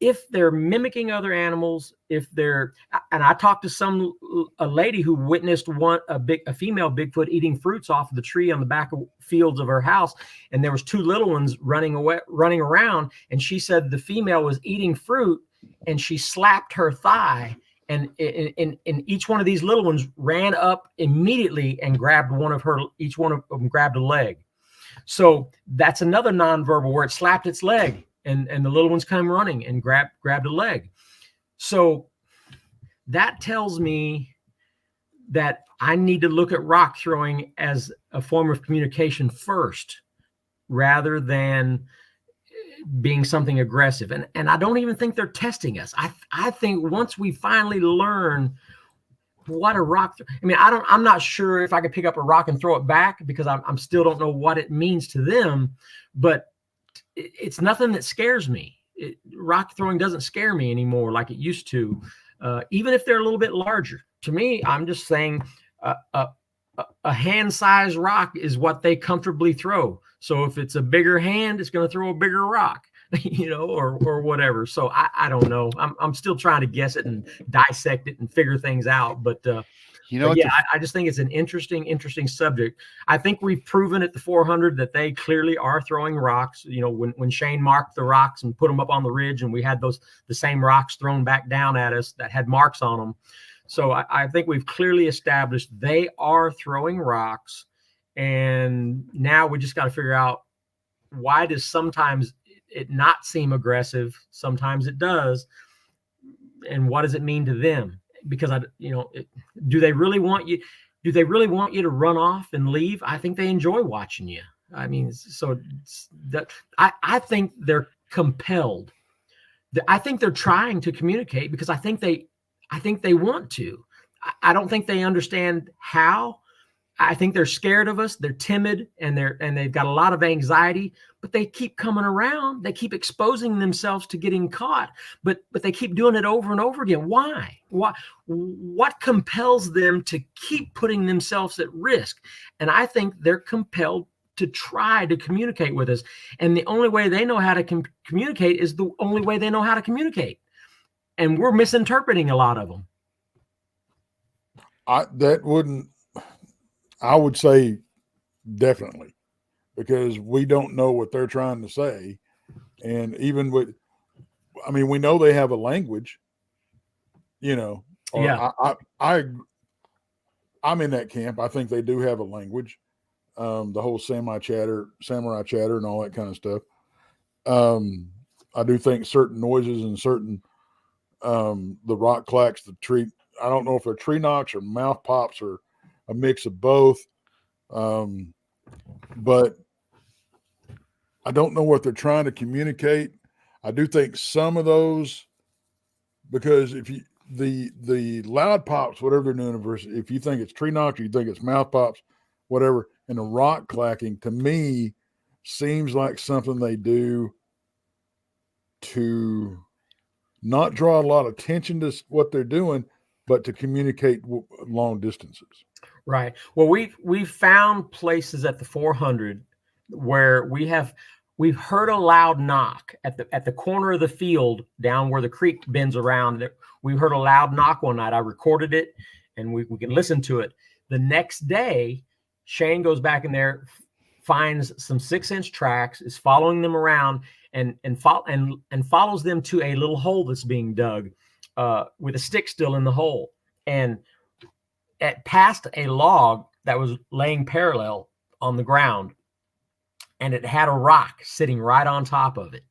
if they're mimicking other animals, and I talked to a lady who witnessed a female Bigfoot eating fruits off of the tree on the back of fields of her house, and there was two little ones running around, and she said the female was eating fruit, and she slapped her thigh. And each one of these little ones ran up immediately and grabbed each one of them grabbed a leg. So that's another nonverbal where it slapped its leg, and the little ones come running and grabbed a leg. So that tells me that I need to look at rock throwing as a form of communication first, rather than being something aggressive. And I don't even think they're testing us. I think once we finally learn what a rock, I'm not sure if I could pick up a rock and throw it back, because I'm still don't know what it means to them, but it's nothing that scares me. Rock throwing doesn't scare me anymore like it used to, even if they're a little bit larger. To me, I'm just saying a hand-sized rock is what they comfortably throw. So if it's a bigger hand, it's going to throw a bigger rock, or whatever. So I don't know. I'm still trying to guess it and dissect it and figure things out. But I just think it's an interesting subject. I think we've proven at the 400 that they clearly are throwing rocks. When Shane marked the rocks and put them up on the ridge, and we had the same rocks thrown back down at us that had marks on them. So I think we've clearly established they are throwing rocks. And now we just got to figure out, why does sometimes it not seem aggressive? Sometimes it does. And what does it mean to them? Because do they really want you to run off and leave? I think they enjoy watching you. I mean, so I think they're compelled. I think they're trying to communicate because I think they want to. I don't think they understand how. I think they're scared of us. They're timid, and they've got a lot of anxiety, but they keep coming around. They keep exposing themselves to getting caught, but they keep doing it over and over again. Why? What compels them to keep putting themselves at risk? And I think they're compelled to try to communicate with us. And the only way they know how to communicate is the only way they know how to communicate. And we're misinterpreting a lot of them. I would say definitely, because we don't know what they're trying to say. And even we know they have a language, Yeah. I'm in that camp. I think they do have a language. The whole samurai chatter and all that kind of stuff. I do think certain noises and certain, the rock clacks, the tree, I don't know if they're tree knocks or mouth pops or a mix of both. But I don't know what they're trying to communicate. I do think some of those, because if you, the loud pops, whatever they're doing, if you think it's tree knocks or you think it's mouth pops, whatever, and the rock clacking, to me seems like something they do to not draw a lot of attention to what they're doing, but to communicate long distances. Right. Well, we've found places at the 400 where we've heard a loud knock at the corner of the field down where the creek bends around. We heard a loud knock one night. I recorded it, and we can listen to it. The next day, Shane goes back in there, finds some 6-inch tracks, is following them around, and follows them to a little hole that's being dug, with a stick still in the hole, and past a log that was laying parallel on the ground, and it had a rock sitting right on top of it.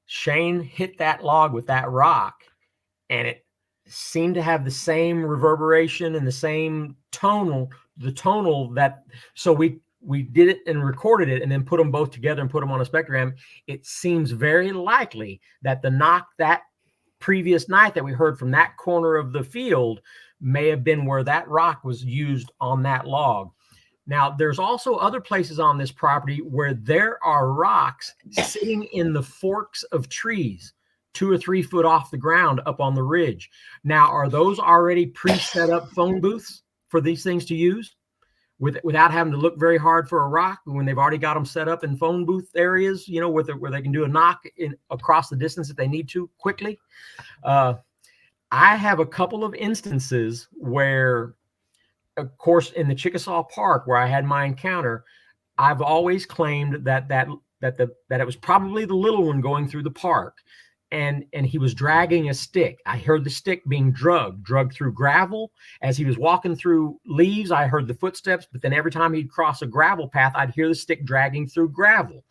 Shane hit that log with that rock, and it seemed to have the same reverberation and the same tonal that, so we did it and recorded it and then put them both together and put them on a spectrogram. It seems very likely that the knock that previous night that we heard from that corner of the field may have been where that rock was used on that log. Now, there's also other places on this property where there are rocks sitting in the forks of trees, 2 or 3 foot off the ground up on the ridge. Now, are those already pre-set up phone booths for these things to use without having to look very hard for a rock when they've already got them set up in phone booth areas, you know, where they can do a knock across the distance if they need to quickly? I have a couple of instances where, of course, in the Chickasaw Park where I had my encounter, I've always claimed that it was probably the little one going through the park, and he was dragging a stick. I heard the stick being drugged through gravel. As he was walking through leaves, I heard the footsteps, but then every time he'd cross a gravel path, I'd hear the stick dragging through gravel.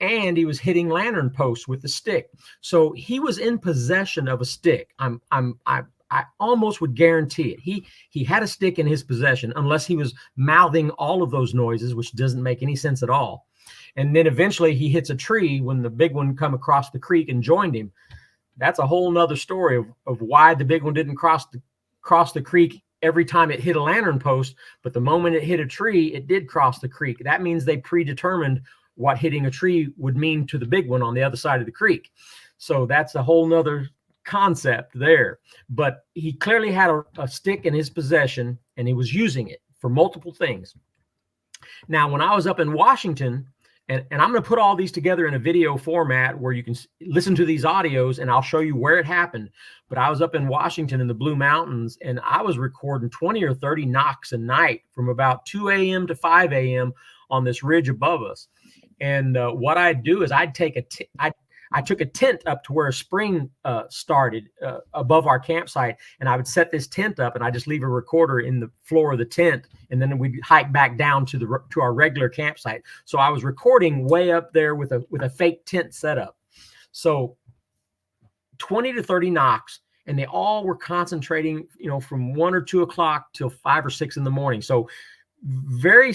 And he was hitting lantern posts with the stick. So he was in possession of a stick. I almost would guarantee it. He had a stick in his possession, unless he was mouthing all of those noises, which doesn't make any sense at all. And then eventually he hits a tree when the big one come across the creek and joined him. That's a whole nother story of why the big one didn't cross the creek every time it hit a lantern post, but the moment it hit a tree, it did cross the creek. That means they predetermined what hitting a tree would mean to the big one on the other side of the creek. So that's a whole nother concept there. But he clearly had a stick in his possession, and he was using it for multiple things. Now, when I was up in Washington, and I'm going to put all these together in a video format where you can listen to these audios, and I'll show you where it happened. But I was up in Washington in the Blue Mountains, and I was recording 20 or 30 knocks a night from about 2 a.m. to 5 a.m. on this ridge above us. And what I'd do is I'd take I took a tent up to where a spring started above our campsite, and I would set this tent up, and I just leave a recorder in the floor of the tent, and then we'd hike back down to our regular campsite. So I was recording way up there with a fake tent setup. So 20 to 30 knocks, and they all were concentrating, you know, from 1 or 2 o'clock till 5 or 6 in the morning. So very,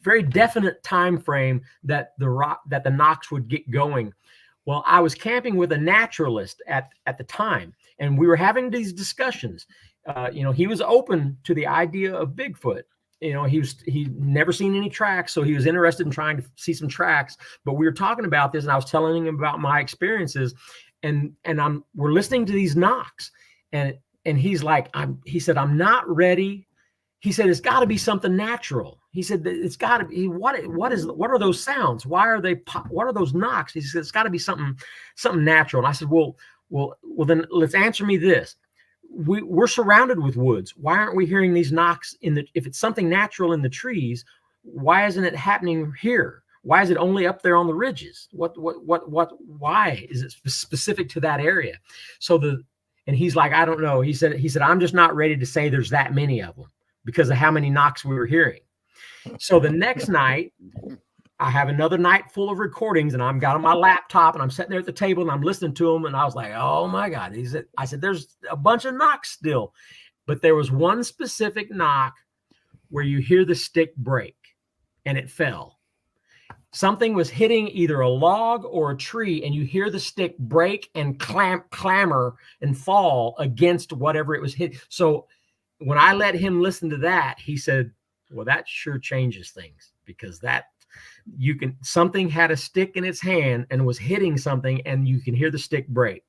very definite time frame that the knocks would get going. Well, I was camping with a naturalist at the time, and we were having these discussions. You know, he was open to the idea of Bigfoot. You know, he'd never seen any tracks, so he was interested in trying to see some tracks. But we were talking about this, and I was telling him about my experiences, and we're listening to these knocks, and he's like, he said, I'm not ready. He said, it's got to be something natural. He said, it's got to be, what are those sounds? What are those knocks? He said, it's got to be something natural. And I said, well, then let's answer me this. We're surrounded with woods. Why aren't we hearing these knocks if it's something natural in the trees, why isn't it happening here? Why is it only up there on the ridges? Why is it specific to that area? And he's like, I don't know. He said, I'm just not ready to say there's that many of them because of how many knocks we were hearing. So the next night, I have another night full of recordings, and I'm got on my laptop, and I'm sitting there at the table, and I'm listening to them, and I was like, oh my God. I said, there's a bunch of knocks still, but there was one specific knock where you hear the stick break, and it fell. Something was hitting either a log or a tree, and you hear the stick break and clamor and fall against whatever it was hit. So when I let him listen to that, he said, well, that sure changes things, because something had a stick in its hand and was hitting something, and you can hear the stick break.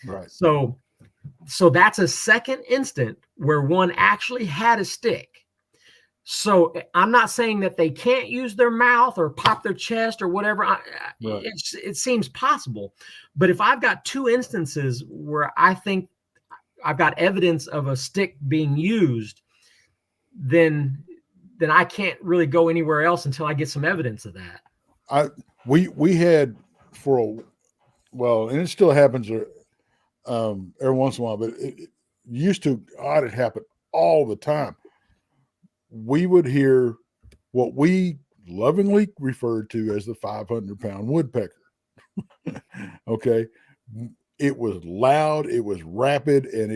Right. So that's a second instant where one actually had a stick. So I'm not saying that they can't use their mouth or pop their chest or whatever. Right. It seems possible. But if I've got 2 instances where I think I've got evidence of a stick being used, then I can't really go anywhere else until I get some evidence of that. We had and it still happens every once in a while, but it used to, it happened all the time. We would hear what we lovingly referred to as the 500-pound woodpecker. Okay. It was loud, it was rapid, and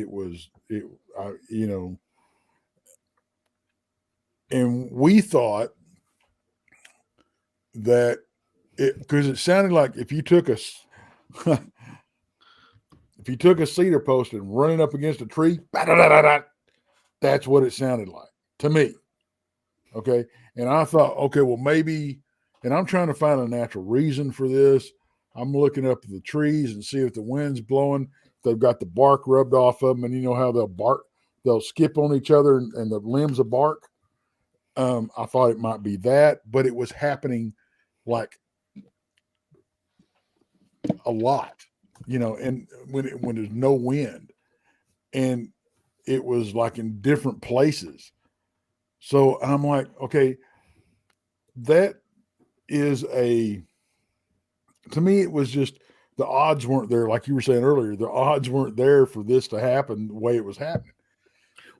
and we thought that because it sounded like if you took a cedar post and run it up against a tree, that's what it sounded like to me. Okay. And I thought, okay, well, maybe, and I'm trying to find a natural reason for this. I'm looking up at the trees and see if the wind's blowing. They've got the bark rubbed off of them, and you know how they'll skip on each other and the limbs of bark. I thought it might be that, but it was happening like a lot, and when there's no wind, and it was like in different places. So I'm like, okay, that is to me, it was just the odds weren't there. Like you were saying earlier, the odds weren't there for this to happen the way it was happening.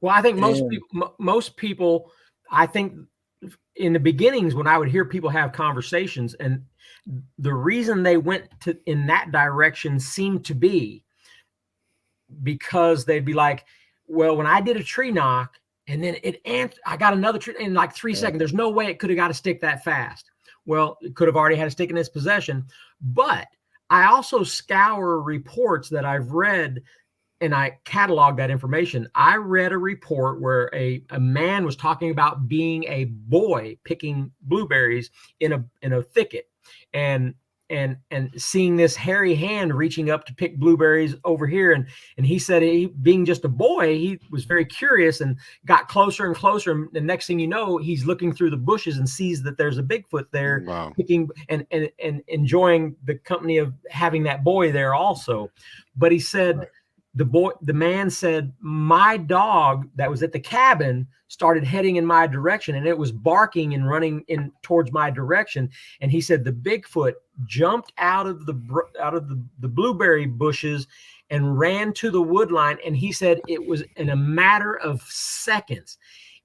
Well, I think most people, I think in the beginnings when I would hear people have conversations, and the reason they went in that direction seemed to be because they'd be like, well, when I did a tree knock and then I got another tree in like 3 seconds, there's no way it could have got a stick that fast. Well, it could have already had a stick in its possession. But I also scour reports that I've read, and I catalog that information. I read a report where a man was talking about being a boy picking blueberries in a thicket, and seeing this hairy hand reaching up to pick blueberries over here. And he said, being just a boy, he was very curious and got closer and closer. And the next thing you know, he's looking through the bushes and sees that there's a Bigfoot there. Wow. Picking and enjoying the company of having that boy there also. But he said, right. The man said, my dog that was at the cabin started heading in my direction, and it was barking and running in towards my direction. And he said the Bigfoot jumped out of the blueberry bushes and ran to the wood line. And he said it was in a matter of seconds.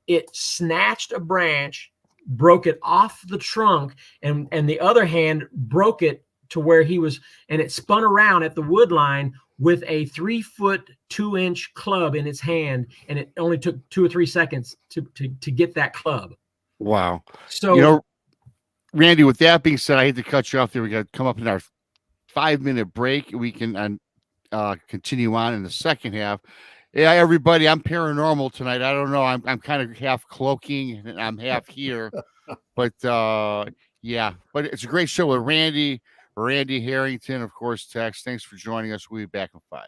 It snatched a branch, broke it off the trunk, and the other hand broke it to where he was, and it spun around at the wood line with a 3-foot 2-inch club in its hand, and it only took 2 or 3 seconds to get that club. Wow. So, Randy, with that being said, I hate to cut you off there. We got to come up in our 5-minute break. We can continue on in the second half. Yeah, everybody, I'm paranormal tonight. I don't know. I'm kind of half cloaking and I'm half here, but yeah, but it's a great show with Randy Harrington, of course, Tex. Thanks for joining us. We'll be back in 5.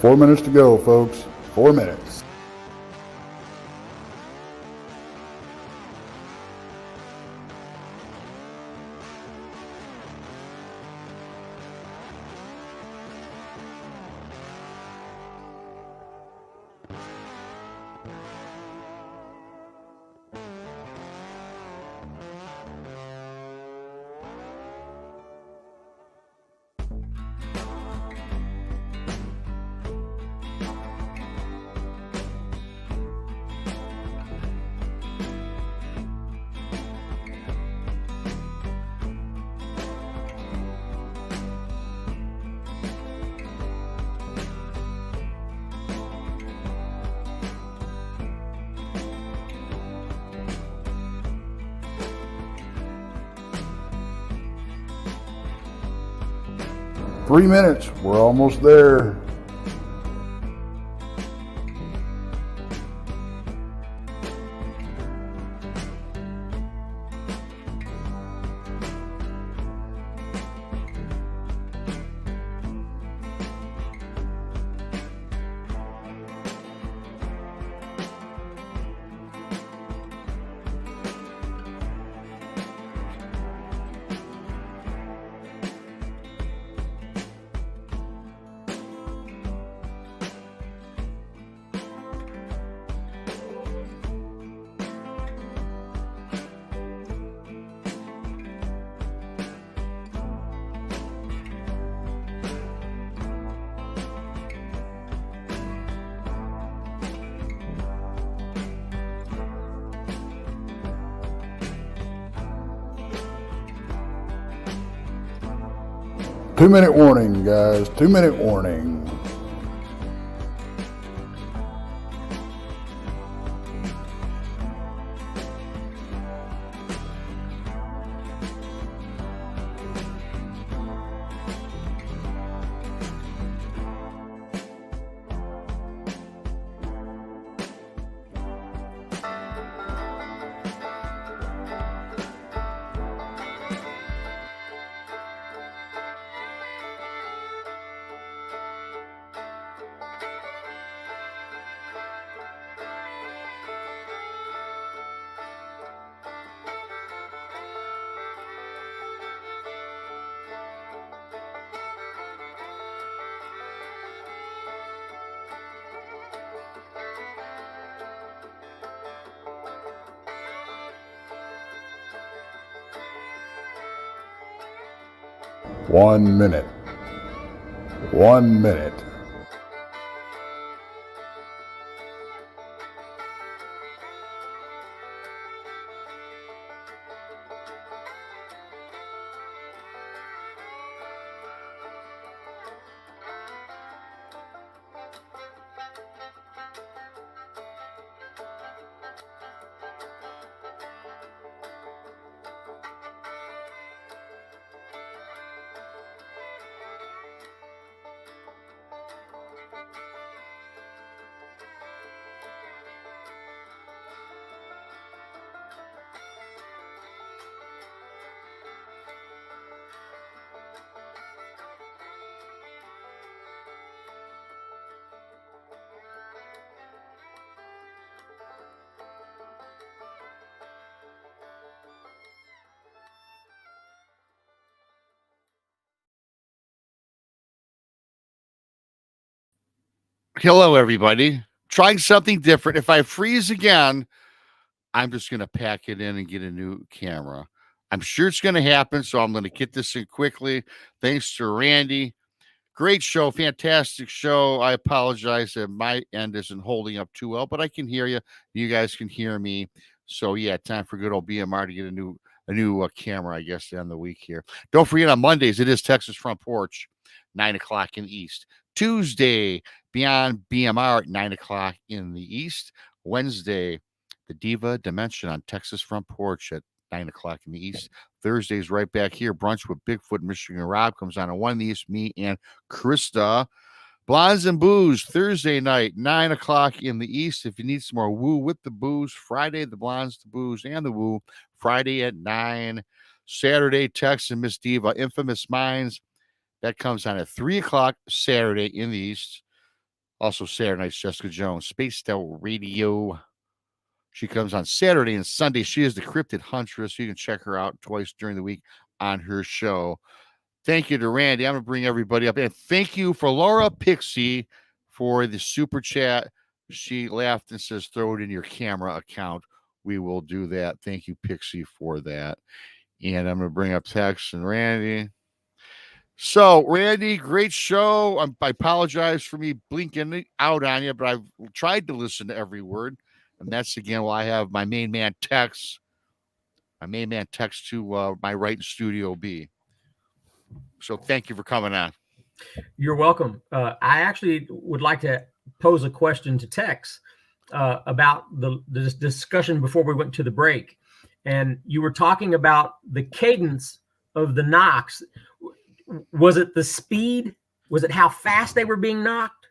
Four minutes to go, folks. 4 minutes. 3 minutes. We're almost there. Two-minute warning, guys. 2-minute warning. One minute. 1 minute. Hello, everybody. Trying something different. If I freeze again, I'm just going to pack it in and get a new camera. I'm sure it's going to happen, so I'm going to get this in quickly. Thanks to Randy. Great show, fantastic show. I apologize that my end isn't holding up too well, but I can hear you. You guys can hear me. So yeah, time for good old BMR to get a new camera, I guess, to end the week here. Don't forget on Mondays, it is Texas Front Porch, 9 o'clock in the East. Tuesday, Beyond BMR at 9 o'clock in the East. Wednesday, the Diva Dimension on Texas Front Porch at 9 o'clock in the East. Thursday's right back here. Brunch with Bigfoot, Michigan Rob comes on at 1 in the East. Me and Krista. Blondes and Booze, Thursday night, 9 o'clock in the East. If you need some more woo with the booze, Friday, the Blondes, the Booze, and the woo. Friday at 9. Saturday, Tex and Miss Diva, Infamous Minds. That comes on at 3 o'clock Saturday in the East. Also Saturday night, Jessica Jones, Space Style Radio. She comes on Saturday and Sunday. She is the Cryptid Huntress. You can check her out twice during the week on her show. Thank you to Randy. I'm going to bring everybody up. And thank you for Laura Pixie for the super chat. She laughed and says, throw it in your camera account. We will do that. Thank you, Pixie, for that. And I'm going to bring up Tex and Randy. So, Randy, great show. I apologize for me blinking out on you, but I've tried to listen to every word. And that's, again, why I have my main man, Tex. My main man, Tex, to my right in Studio B. So thank you for coming on. You're welcome. I actually would like to pose a question to Tex about the discussion before we went to the break. And you were talking about the cadence of the knocks. Was it the speed? Was it how fast they were being knocked?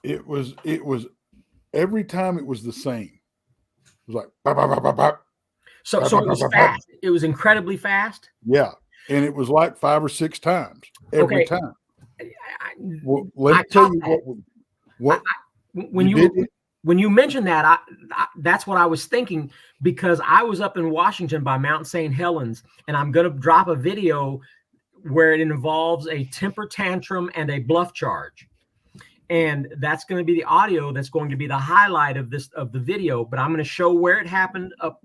It was every time it was the same. It was like bop, bop, bop, bop, bop. So it was fast. It was incredibly fast. Yeah, and it was like 5 or 6 times every time. Well, let me tell you what when you mentioned that, that's what I was thinking, because I was up in Washington by Mount St. Helens, and I'm going to drop a video where it involves a temper tantrum and a bluff charge. And that's going to be the audio that's going to be the highlight of the video. But I'm going to show where it happened up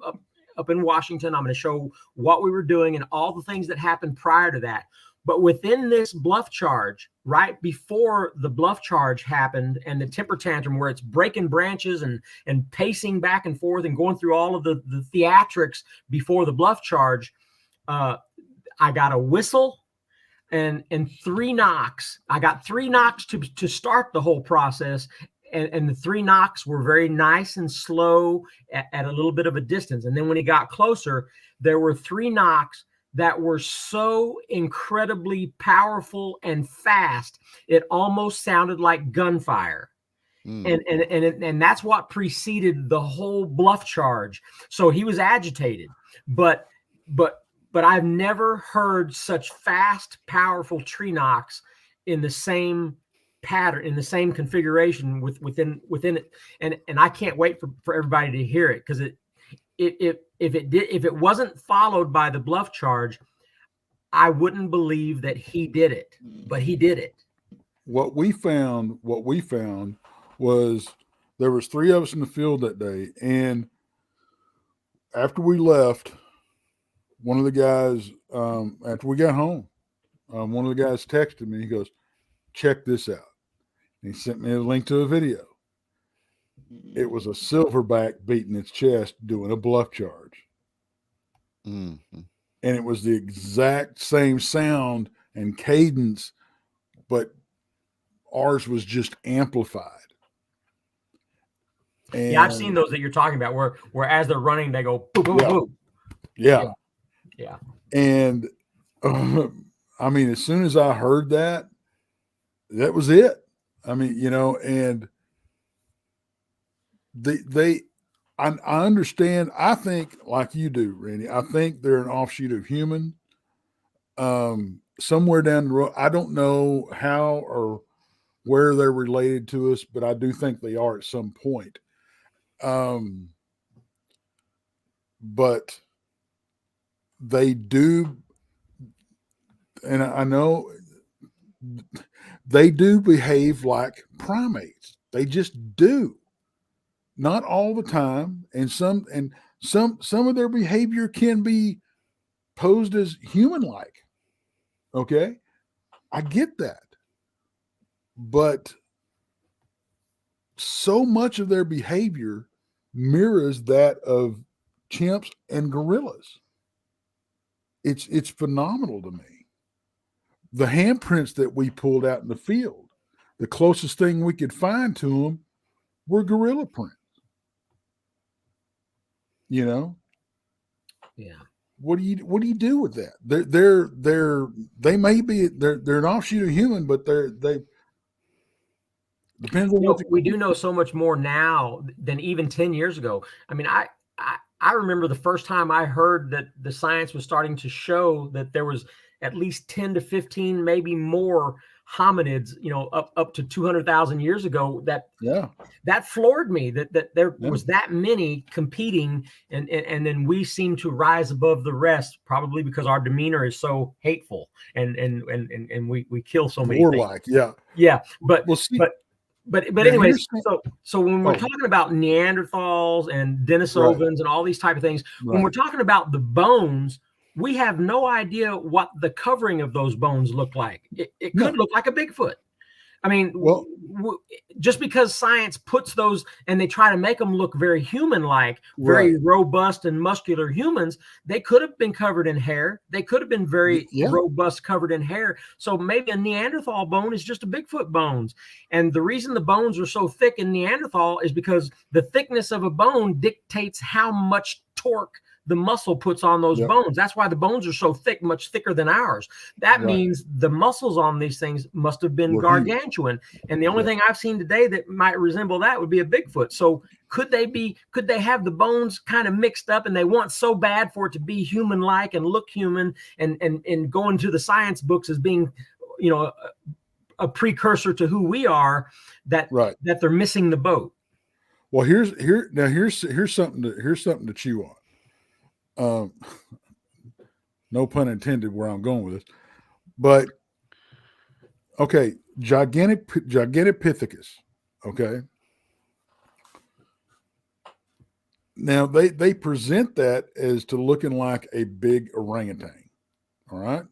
in Washington. I'm going to show what we were doing and all the things that happened prior to that. But within this bluff charge, right before the bluff charge happened and the temper tantrum, where it's breaking branches and pacing back and forth and going through all of the theatrics before the bluff charge, I got a whistle and 3 knocks. I got 3 knocks to start the whole process. And the 3 knocks were very nice and slow at a little bit of a distance. And then when he got closer, there were 3 knocks that were so incredibly powerful and fast, it almost sounded like gunfire. And that's what preceded the whole bluff charge. So he was agitated, but I've never heard such fast, powerful tree knocks in the same pattern, in the same configuration within it. And I can't wait for everybody to hear it, because if it wasn't followed by the bluff charge, I wouldn't believe that he did it, but he did it. What we found was there was 3 of us in the field that day, and after we left, one of the guys, after we got home, one of the guys texted me. He goes, "Check this out." And he sent me a link to a video. It was a silverback beating its chest doing a bluff charge. Mm-hmm. And it was the exact same sound and cadence, but ours was just amplified. And yeah, I've seen those that you're talking about, where as they're running, they go boom, boom, boom. Yeah. Yeah. And I mean, as soon as I heard that was it. I mean, and I understand. I think, like you do, Randy, I think they're an offshoot of human. Somewhere down the road, I don't know how or where they're related to us, but I do think they are at some point. But they do, and I know they do behave like primates. They just do. Not all the time, and some of their behavior can be posed as human-like. Okay, I get that, but so much of their behavior mirrors that of chimps and gorillas. It's phenomenal to me. The handprints that we pulled out in the field, the closest thing we could find to them were gorilla prints. Yeah. What do you do with that? They may be they're an offshoot of human, but they depends on what we do know so much more now than even 10 years ago. I mean, I remember the first time I heard that the science was starting to show that there was at least 10 to 15, maybe more hominids, up to 200,000 years ago. That floored me that there was that many competing, and then we seem to rise above the rest, probably because our demeanor is so hateful and we kill so many warlike. things. Yeah. But we'll see. But anyways, so when we're talking about Neanderthals and Denisovans and all these type of things, when we're talking about the bones, we have no idea what the covering of those bones look like. It could look like a Bigfoot. I mean, just because science puts those and they try to make them look very human-like, very robust and muscular humans, they could have been covered in hair. They could have been very robust, covered in hair. So maybe a Neanderthal bone is just a Bigfoot bones. And the reason the bones are so thick in Neanderthal is because the thickness of a bone dictates how much torque the muscle puts on those bones. That's why the bones are so thick, much thicker than ours. That means the muscles on these things must have been gargantuan. And the only thing I've seen today that might resemble that would be a Bigfoot. So could they have the bones kind of mixed up, and they want so bad for it to be human-like and look human, and go into the science books as being, you know, a precursor to who we are, that they're missing the boat. Well, here's something to chew on. No pun intended where I'm going with this, but okay, Gigantopithecus. Okay. Now they present that as to looking like a big orangutan. All right.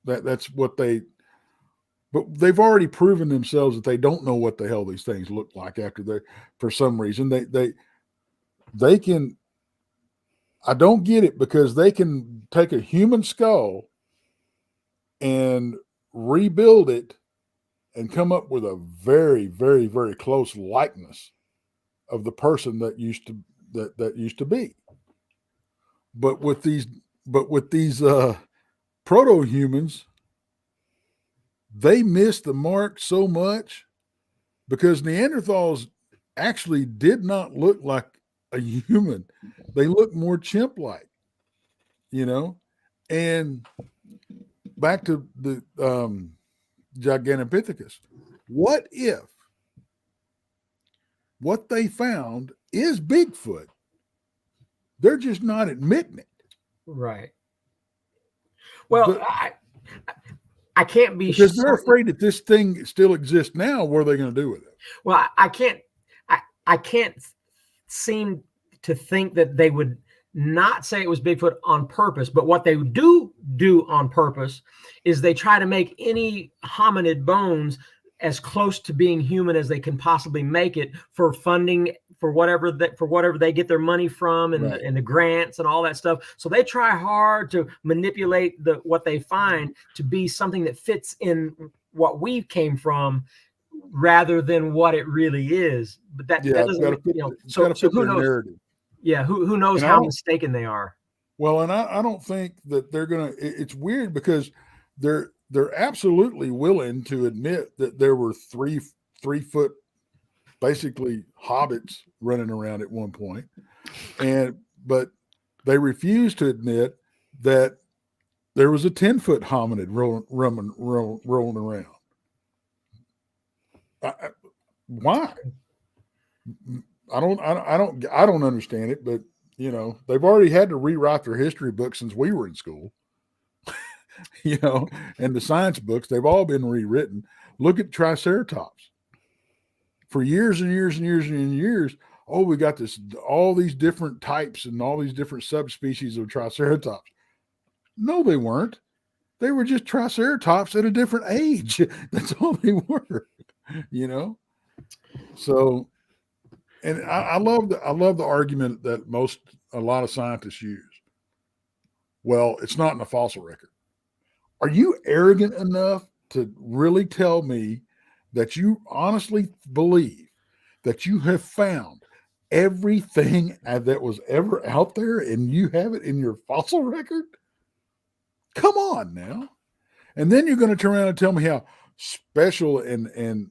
That's what but they've already proven themselves that they don't know what the hell these things look like after for some reason they can. I don't get it, because they can take a human skull and rebuild it and come up with a very, very, very close likeness of the person that used to be. But with these proto-humans, they missed the mark so much, because Neanderthals actually did not look like a human. They look more chimp-like, you know. And back to the Gigantopithecus. What if what they found is Bigfoot? They're just not admitting it. Right. Well, I can't be, because they're afraid that this thing still exists now. What are they going to do with it? Well, I can't seem to think that they would not say it was Bigfoot on purpose, but what they do on purpose is they try to make any hominid bones as close to being human as they can possibly make it, for funding, for whatever they get their money from, and the grants and all that stuff. So they try hard to manipulate what they find to be something that fits in what we came from, rather than what it really is. But that doesn't, you know, so who knows? Narrative. Yeah, who knows how mistaken they are. Well, and I don't think that they're gonna. It's weird, because they're absolutely willing to admit that there were three foot, basically hobbits running around at one point, but they refuse to admit that there was a 10-foot hominid rolling around. Why? I don't understand it, but you know, they've already had to rewrite their history books since we were in school. You know, and the science books, they've all been rewritten. Look at Triceratops. For years and years and years and years, oh, we got all these different types and all these different subspecies of Triceratops. No, they weren't. They were just Triceratops at a different age. That's all they were, you know? So, and I love the argument that a lot of scientists use. Well, it's not in the fossil record. Are you arrogant enough to really tell me that you honestly believe that you have found everything that was ever out there and you have it in your fossil record? Come on now. And then you're going to turn around and tell me how special and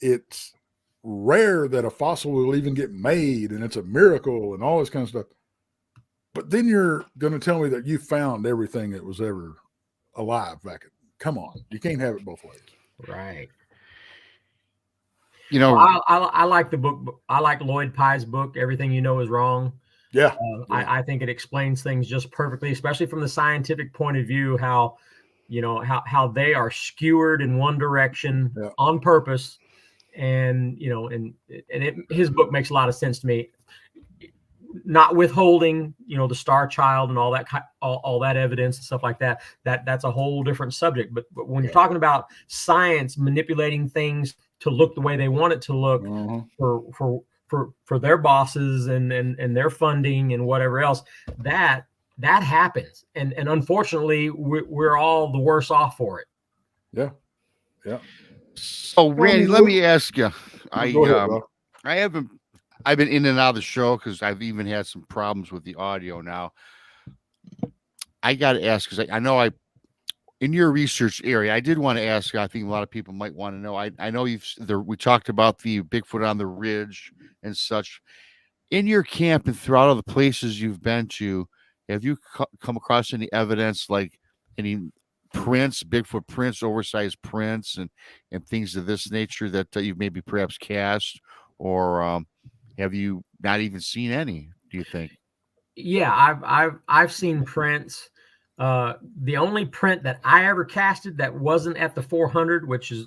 it's rare that a fossil will even get made, and it's a miracle and all this kind of stuff. But then you're going to tell me that you found everything that was ever alive back at. Come on, you can't have it both ways. Right. You know, well, I like the book. I like Lloyd Pye's book, Everything You Know Is Wrong. Yeah. I think it explains things just perfectly, especially from the scientific point of view, how they are skewered in one direction on purpose. And, you know, his book makes a lot of sense to me. Not withholding, you know, the Star Child and all that evidence and stuff like that. That's a whole different subject. But when you're talking about science manipulating things to look the way they want it to look for their bosses and their funding and whatever else, that happens. And unfortunately, we're all the worse off for it. Yeah. Yeah. So Randy, let me ask you. I haven't I've been in and out of the show because I've even had some problems with the audio now. I got to ask, because I know in your research area, I did want to ask, I think a lot of people might want to know. I know we talked about the Bigfoot on the ridge and such. In your camp and throughout all the places you've been to, have you come across any evidence, like any prints, Bigfoot prints, oversized prints, and things of this nature that you've maybe perhaps cast, or have you not even seen any, do you think? Yeah, I've seen prints. The only print that I ever casted that wasn't at the 400, which is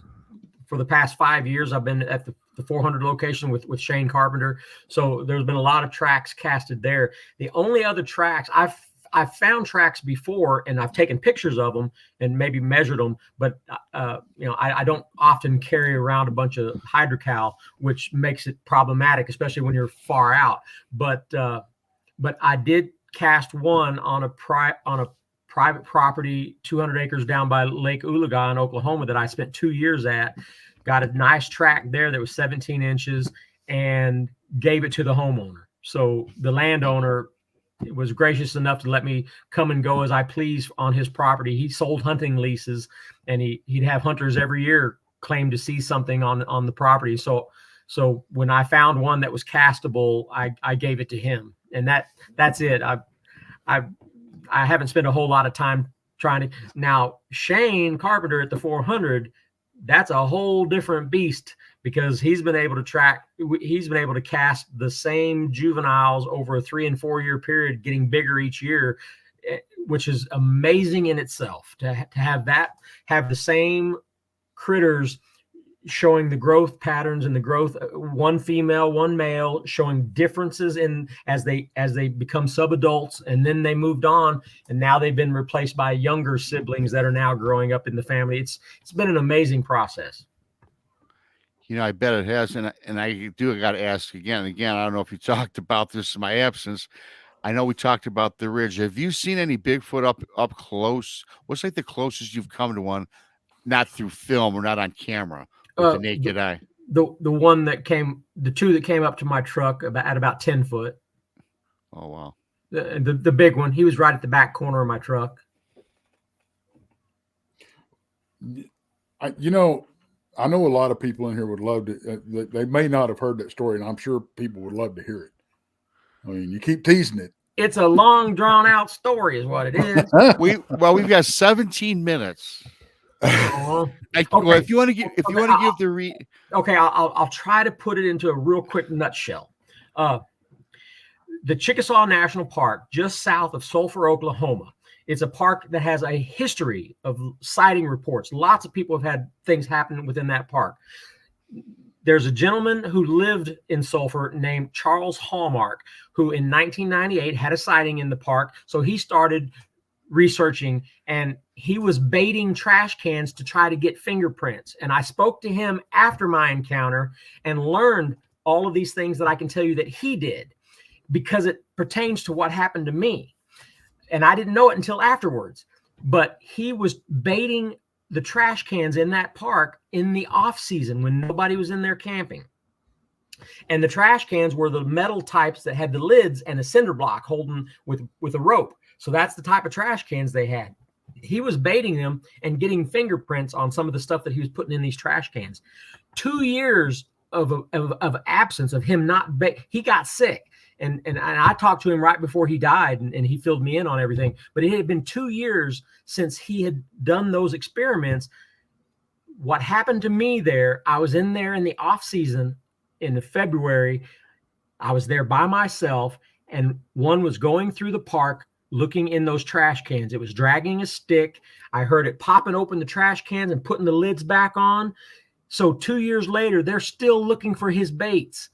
for the past 5 years, I've been at the 400 location with Shane Carpenter. So there's been a lot of tracks casted there. The only other tracks I've found tracks before, and I've taken pictures of them and maybe measured them, but I don't often carry around a bunch of hydrocal, which makes it problematic, especially when you're far out. But I did cast one on a private property, 200 acres down by Lake Oologah in Oklahoma, that I spent 2 years at. Got a nice track there that was 17 inches and gave it to the homeowner. So the landowner was gracious enough to let me come and go as I please on his property. He sold hunting leases, and he'd have hunters every year claim to see something on the property. So when I found one that was castable, I gave it to him, and that's it. I haven't spent a whole lot of time trying to. Now Shane Carpenter at the 400, that's a whole different beast, because he's been able to cast the same juveniles over a 3 and 4 year period, getting bigger each year, which is amazing in itself to have the same critters showing the growth patterns and the growth, one female, one male, showing differences in as they become subadults, and then they moved on, and now they've been replaced by younger siblings that are now growing up in the family. It's been an amazing process. I bet it has, and I got to ask again and again. I don't know if you talked about this in my absence. I know we talked about the ridge. Have you seen any Bigfoot up close? What's like the closest you've come to one, not through film or not on camera? With the naked eye. The two that came up to my truck at about 10 foot. Oh wow. The big one, he was right at the back corner of my truck. I know a lot of people in here would love to. They may not have heard that story, and I'm sure people would love to hear it. I mean, you keep teasing it. It's a long, drawn out story, is what it is. We've got 17 minutes. Okay. Well, if you want to give okay, I'll try to put it into a real quick nutshell. The Chickasaw National Park, just south of Sulphur, Oklahoma. It's a park that has a history of sighting reports. Lots of people have had things happen within that park. There's a gentleman who lived in Sulphur named Charles Hallmark, who in 1998 had a sighting in the park. So he started researching, and he was baiting trash cans to try to get fingerprints. And I spoke to him after my encounter and learned all of these things that I can tell you that he did, because it pertains to what happened to me. And I didn't know it until afterwards, but he was baiting the trash cans in that park in the off season when nobody was in there camping. And the trash cans were the metal types that had the lids and a cinder block holding with a rope. So that's the type of trash cans they had. He was baiting them and getting fingerprints on some of the stuff that he was putting in these trash cans. 2 years of absence of him he got sick. And I talked to him right before he died, and he filled me in on everything. But it had been 2 years since he had done those experiments. What happened to me there, I was in there in the off season in February. I was there by myself, and one was going through the park looking in those trash cans. It was dragging a stick. I heard it popping open the trash cans and putting the lids back on. So 2 years later, they're still looking for his baits.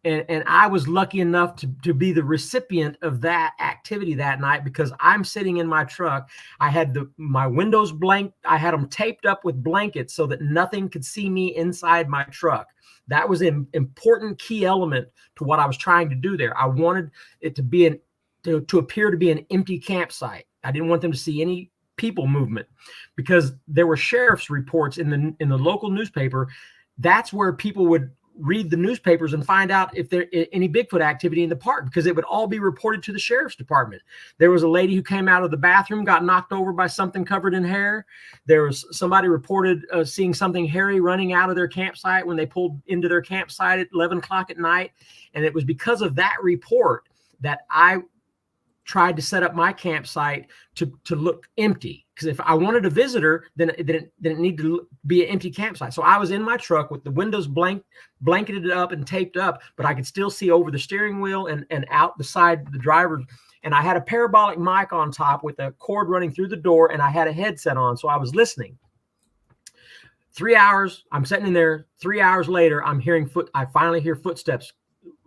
And I was lucky enough to be the recipient of that activity that night, because I'm sitting in my truck. I had my windows blank. I had them taped up with blankets so that nothing could see me inside my truck. That was an important key element to what I was trying to do there. I wanted it to be to appear to be an empty campsite. I didn't want them to see any people movement, because there were sheriff's reports in the local newspaper. That's where people would read the newspapers and find out if there any Bigfoot activity in the park, because it would all be reported to the sheriff's department. There was a lady who came out of the bathroom, got knocked over by something covered in hair. There was somebody reported seeing something hairy running out of their campsite when they pulled into their campsite at 11 o'clock at night. And it was because of that report that I tried to set up my campsite to look empty. Because if I wanted a visitor, then it needed to be an empty campsite. So I was in my truck with the windows blanketed up and taped up, but I could still see over the steering wheel and out the side of the driver. And I had a parabolic mic on top with a cord running through the door, and I had a headset on, so I was listening. 3 hours, I'm sitting in there. 3 hours later, I finally hear footsteps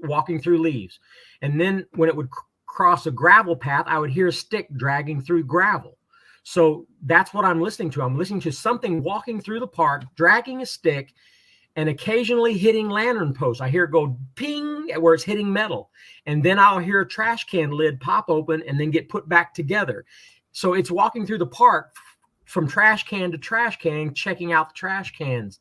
walking through leaves. And then when it would cross a gravel path, I would hear a stick dragging through gravel. So that's what I'm listening to. I'm listening to something walking through the park, dragging a stick, and occasionally hitting lantern posts. I hear it go ping where it's hitting metal. And then I'll hear a trash can lid pop open and then get put back together. So it's walking through the park from trash can to trash can, checking out the trash cans.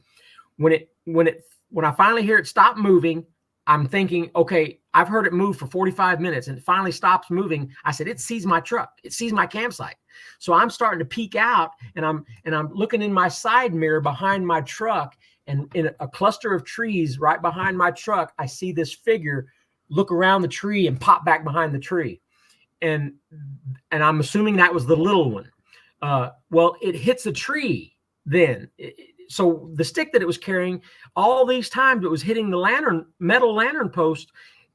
When I finally hear it stop moving, I'm thinking, okay, I've heard it move for 45 minutes and it finally stops moving. I said, it sees my truck. It sees my campsite. So I'm starting to peek out, and I'm looking in my side mirror behind my truck, and in a cluster of trees right behind my truck, I see this figure look around the tree and pop back behind the tree. And I'm assuming that was the little one. Well, it hits a tree then. So the stick that it was carrying, all these times it was hitting the metal lantern post.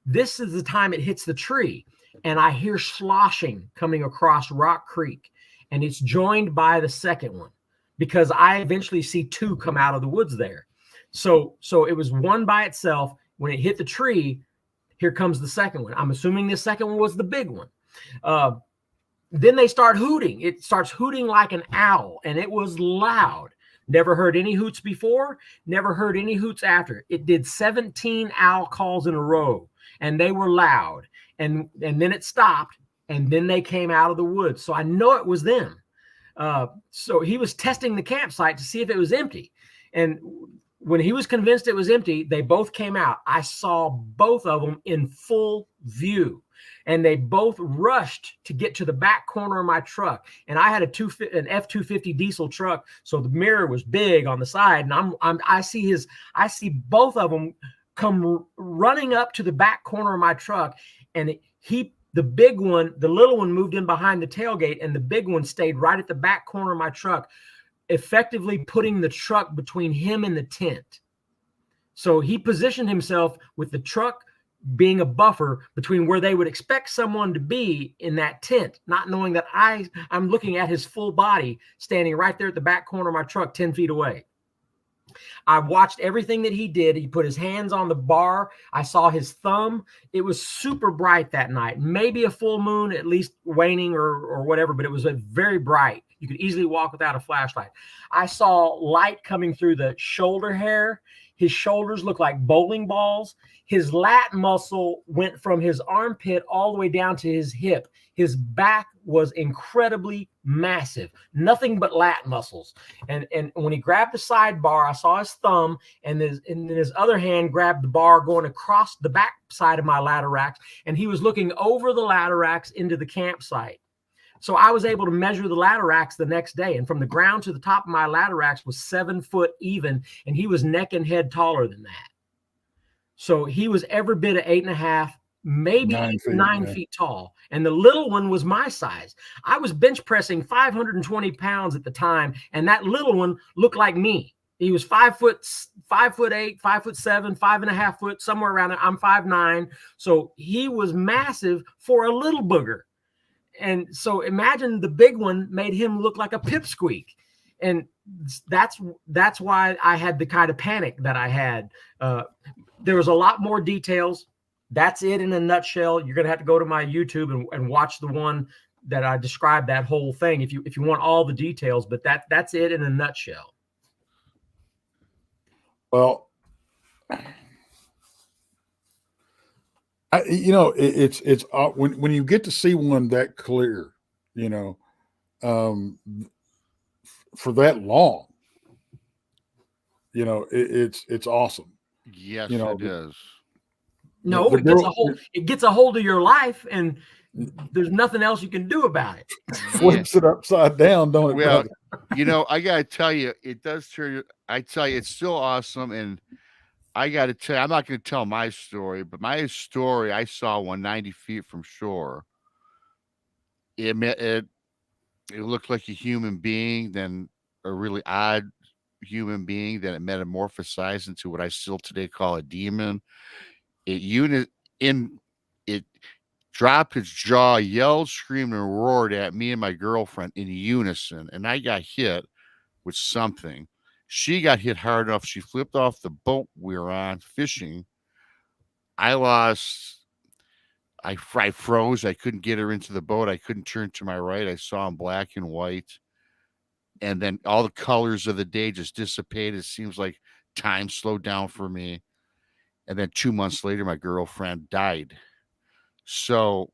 This is the time it hits the tree. And I hear sloshing coming across Rock Creek. And it's joined by the second one, because I eventually see two come out of the woods there. So it was one by itself. When it hit the tree, here comes the second one. I'm assuming this second one was the big one. Then they start hooting. It starts hooting like an owl, and it was loud. Never heard any hoots before, never heard any hoots after. It did 17 owl calls in a row, and they were loud. And then it stopped, and then they came out of the woods. So I know it was them. So he was testing the campsite to see if it was empty. And when he was convinced it was empty, they both came out. I saw both of them in full view, and they both rushed to get to the back corner of my truck. And I had an F-250 diesel truck, so the mirror was big on the side, and I see both of them come running up to the back corner of my truck, and the big one, the little one moved in behind the tailgate, and the big one stayed right at the back corner of my truck, effectively putting the truck between him and the tent. So he positioned himself with the truck being a buffer between where they would expect someone to be in that tent, not knowing that I'm looking at his full body standing right there at the back corner of my truck, 10 feet away. I watched everything that he did. He put his hands on the bar. I saw his thumb. It was super bright that night, maybe a full moon, at least waning or whatever, but it was very bright. You could easily walk without a flashlight. I saw light coming through the shoulder hair. His shoulders looked like bowling balls. His lat muscle went from his armpit all the way down to his hip. His back was incredibly massive, nothing but lat muscles. And when he grabbed the sidebar, I saw his thumb, and his other hand grabbed the bar going across the back side of my ladder racks, and he was looking over the ladder racks into the campsite. So I was able to measure the ladder racks the next day, and from the ground to the top of my ladder racks was 7 foot even, and he was neck and head taller than that. So he was every bit of 8.5, maybe 9 feet tall. And the little one was my size. I was bench pressing 520 pounds at the time, and that little one looked like me. He was 5'8", 5'7", 5.5 foot, somewhere around there. I'm 5'9". So he was massive for a little booger. And so imagine the big one made him look like a pipsqueak. And that's why I had the kind of panic that I had. There was a lot more details. That's it in a nutshell. You're going to have to go to my YouTube and watch the one that I described that whole thing if you want all the details, but that's it in a nutshell. Well, it's when you get to see one that clear, for that long, it's awesome. Yes, You know, it is. No, it gets a hold of your life, and there's nothing else you can do about it. Flips it upside down, don't it? Well, brother? I gotta tell you, it does turn. I tell you, it's still awesome, and I gotta tell you, I'm not gonna tell my story, but my story, I saw one 90 feet from shore. It looked like a human being, then a really odd human being, then it metamorphosized into what I still today call a demon. It unit in it dropped its jaw, yelled, screamed, and roared at me and my girlfriend in unison, and I got hit with something. She got hit hard enough. She flipped off the boat we were on fishing. I lost. I froze. I couldn't get her into the boat. I couldn't turn to my right. I saw in black and white. And then all the colors of the day just dissipated. It seems like time slowed down for me. And then 2 months later, my girlfriend died. So,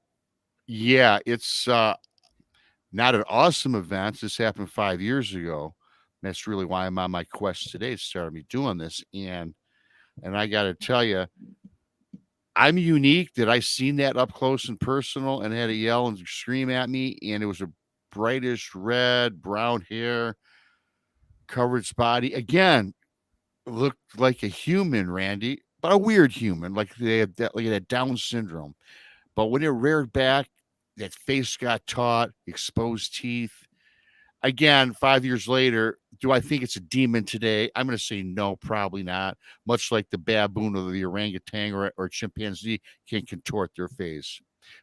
yeah, it's not an awesome event. This happened 5 years ago. That's really why I'm on my quest today to start me doing this. And I got to tell you, I'm unique that I seen that up close and personal and had to yell and scream at me. And it was a brightish red, brown hair, covered its body. Again, looked like a human, Randy, but a weird human, like they had that Down syndrome. But when it reared back, that face got taut, exposed teeth. Again, 5 years later, do I think it's a demon today? I'm going to say no, probably not. Much like the baboon or the orangutan or chimpanzee can contort their face.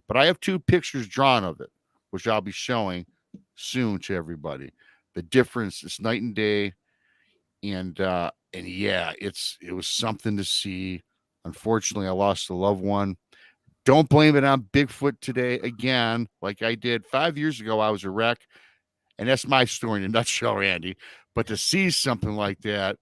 But I have 2 pictures drawn of it, which I'll be showing soon to everybody. The difference is night and day. And yeah, it was something to see. Unfortunately, I lost a loved one. Don't blame it on Bigfoot today. Again, like I did 5 years ago, I was a wreck. And that's my story in a nutshell, Randy. But to see something like that,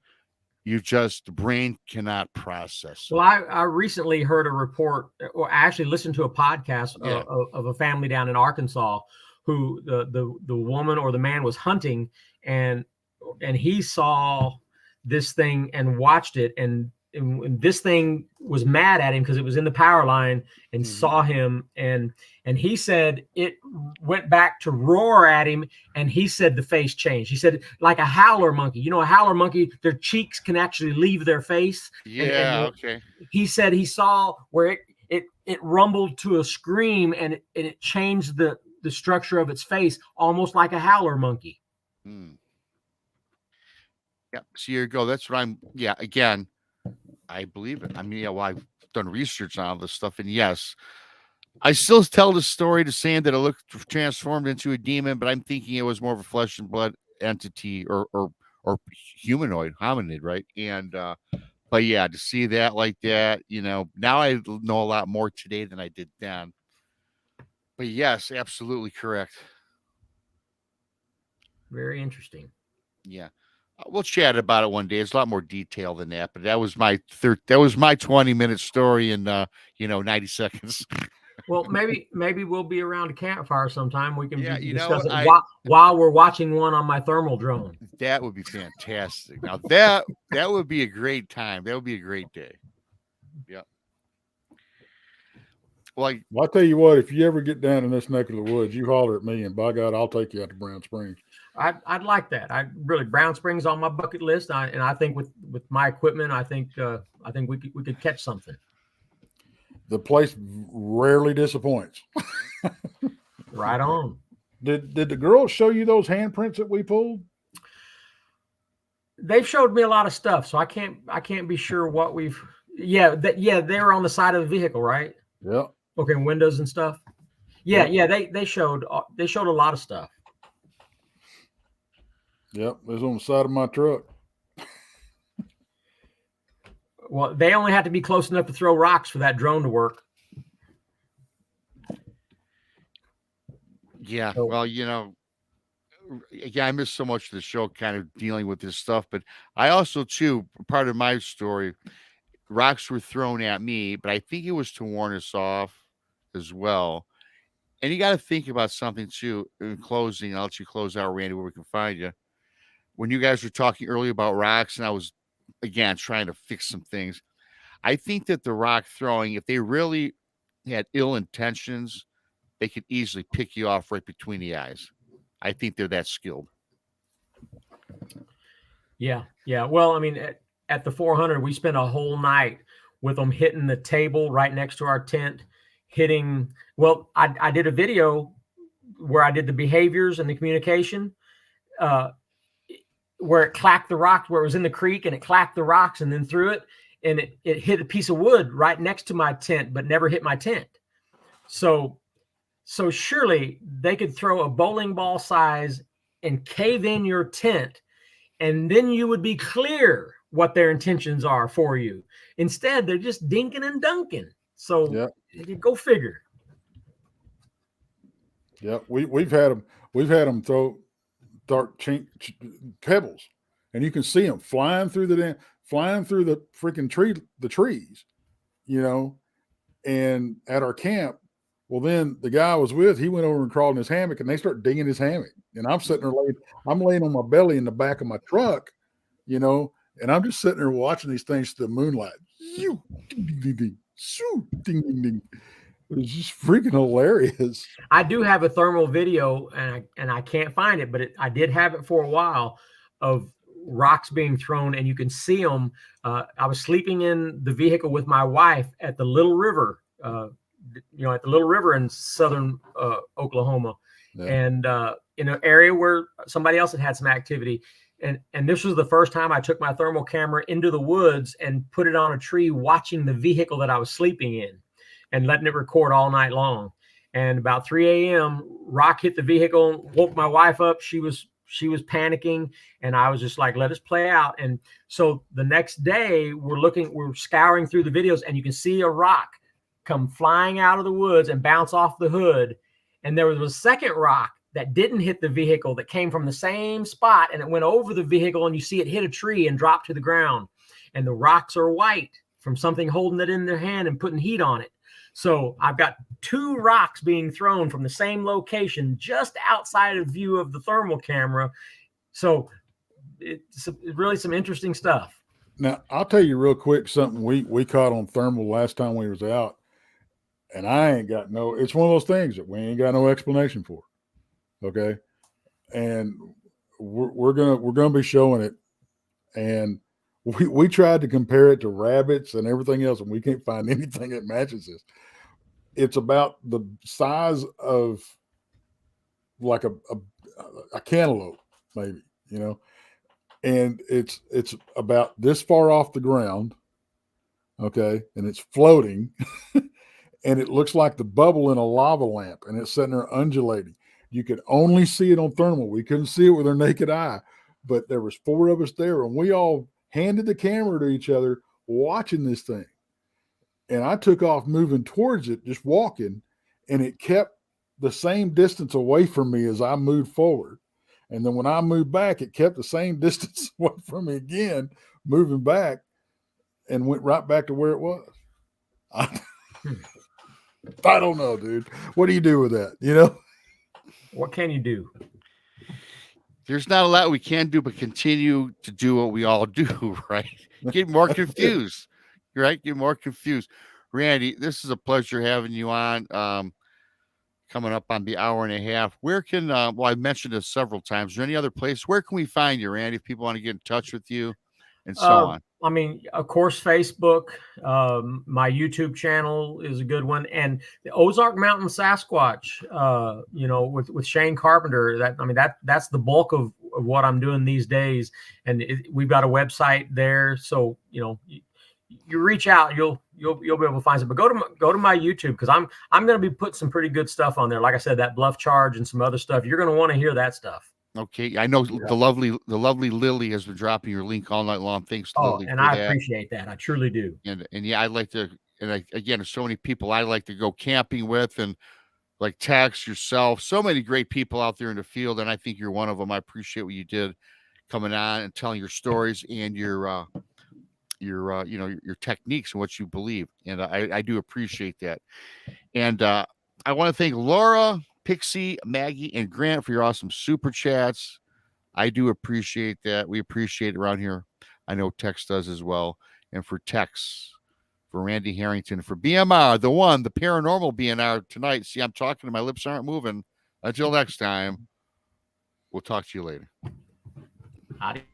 the brain cannot process it. Well, I recently heard a report, or I actually listened to a podcast of a family down in Arkansas who the woman or the man was hunting, and he saw this thing and watched it, and this thing was mad at him because it was in the power line and saw him, and he said it went back to roar at him, and he said the face changed. He said like a howler monkey. You know, a howler monkey, their cheeks can actually leave their face. Yeah, okay. He said he saw where it rumbled to a scream, and it changed the structure of its face, almost like a howler monkey. Yeah, so here you go. That's what again, I believe it. I mean, I've done research on all this stuff, and yes, I still tell the story to saying that it looked transformed into a demon, but I'm thinking it was more of a flesh and blood entity or humanoid, hominid, right? And but yeah, to see that like that, now I know a lot more today than I did then. But yes, absolutely correct. Very interesting. Yeah. We'll chat about it one day. It's a lot more detail than that, but that was my 20-minute story in 90 seconds. Well, maybe we'll be around a campfire sometime. We can discuss it while we're watching one on my thermal drone. That would be fantastic. Now that would be a great time. That would be a great day. Yeah. Well, I'll tell you what, if you ever get down in this neck of the woods, you holler at me, and by God, I'll take you out to Brown Springs. I'd like that. Brown Springs on my bucket list. And I think with my equipment, I think we could catch something. The place rarely disappoints. Right on. Did the girls show you those handprints that we pulled? They've showed me a lot of stuff, so I can't be sure what we've. They were on the side of the vehicle, right? Yeah. Okay, windows and stuff. Yeah. They showed a lot of stuff. Yep, it was on the side of my truck. Well, they only had to be close enough to throw rocks for that drone to work. Yeah, well, again, I miss so much of the show kind of dealing with this stuff, but I also, too, part of my story, rocks were thrown at me, but I think it was to warn us off as well. And you got to think about something, too, in closing. I'll let you close out, Randy, where we can find you. When you guys were talking earlier about rocks, and I was, again, trying to fix some things, I think that the rock throwing, if they really had ill intentions, they could easily pick you off right between the eyes. I think they're that skilled. Yeah. Well, I mean, at the 400, we spent a whole night with them hitting the table right next to our tent, hitting. Well, I did a video where I did the behaviors and the communication, where it clacked the rocks, where it was in the creek and it clacked the rocks and then threw it, and it hit a piece of wood right next to my tent, but never hit my tent. So surely they could throw a bowling ball size and cave in your tent, and then you would be clear what their intentions are for you. Instead, they're just dinking and dunking. So go figure. Yeah, we've had them throw dark pebbles, and you can see them flying through the freaking trees, And at our camp, well, then the guy I was with, he went over and crawled in his hammock, and they start digging his hammock, and I'm sitting there I'm laying on my belly in the back of my truck, and I'm just sitting there watching these things through the moonlight. It was just freaking hilarious. I do have a thermal video, and I can't find it, but I did have it for a while, of rocks being thrown, and you can see them. I was sleeping in the vehicle with my wife at the Little River, at the Little River in southern Oklahoma, and in an area where somebody else had some activity. And this was the first time I took my thermal camera into the woods and put it on a tree, watching the vehicle that I was sleeping in and letting it record all night long. And about 3 a.m., rock hit the vehicle, woke my wife up. She was panicking, and I was just like, let us play out. And so the next day we're scouring through the videos, and you can see a rock come flying out of the woods and bounce off the hood. And there was a second rock that didn't hit the vehicle that came from the same spot, and it went over the vehicle, and you see it hit a tree and drop to the ground. And the rocks are white from something holding it in their hand and putting heat on it. So I've got 2 rocks being thrown from the same location, just outside of view of the thermal camera. So it's really some interesting stuff. Now, I'll tell you real quick something we caught on thermal last time we was out, and I ain't got it's one of those things that we ain't got no explanation for. Okay. And we're gonna be showing it, and we tried to compare it to rabbits and everything else, and we can't find anything that matches this. It's about the size of like a cantaloupe, maybe, and it's about this far off the ground. Okay. And it's floating and it looks like the bubble in a lava lamp, and it's sitting there undulating. You could only see it on thermal. We couldn't see it with our naked eye, but there was 4 of us there, and we all handed the camera to each other watching this thing. And I took off moving towards it, just walking, and it kept the same distance away from me as I moved forward. And then when I moved back, it kept the same distance away from me again, moving back, and went right back to where it was. I don't know, dude. What do you do with that? What can you do? There's not a lot we can do but continue to do what we all do, right? Get more confused, right? Get more confused. Randy, this is a pleasure having you on. Coming up on the hour and a half. Where can, I've mentioned this several times. Is there any other place? Where can we find you, Randy, if people want to get in touch with you and so on? I mean, of course, Facebook, my YouTube channel is a good one. And the Ozark Mountain Sasquatch, with Shane Carpenter, that's the bulk of what I'm doing these days. And we've got a website there. So, you reach out, you'll be able to find it. But go to my YouTube, because I'm going to be putting some pretty good stuff on there. Like I said, that bluff charge and some other stuff. You're going to want to hear that stuff. Okay, I know the lovely Lily has been dropping your link all night long. Thanks, Lily. And I appreciate that. I truly do. And yeah, I'd like to. And again, there's so many people I like to go camping with, and like Tax, yourself, so many great people out there in the field, and I think you're one of them. I appreciate what you did coming on and telling your stories and your techniques and what you believe, and I do appreciate that. And I want to thank Laura, Pixie, Maggie, and Grant for your awesome super chats. I do appreciate that. We appreciate it around here. I know Tex does as well. And for Tex, For Randy Harrington, for BMR, the one, the paranormal BNR tonight. See, I'm talking, my lips aren't moving. Until next time, we'll talk to you later. Adios.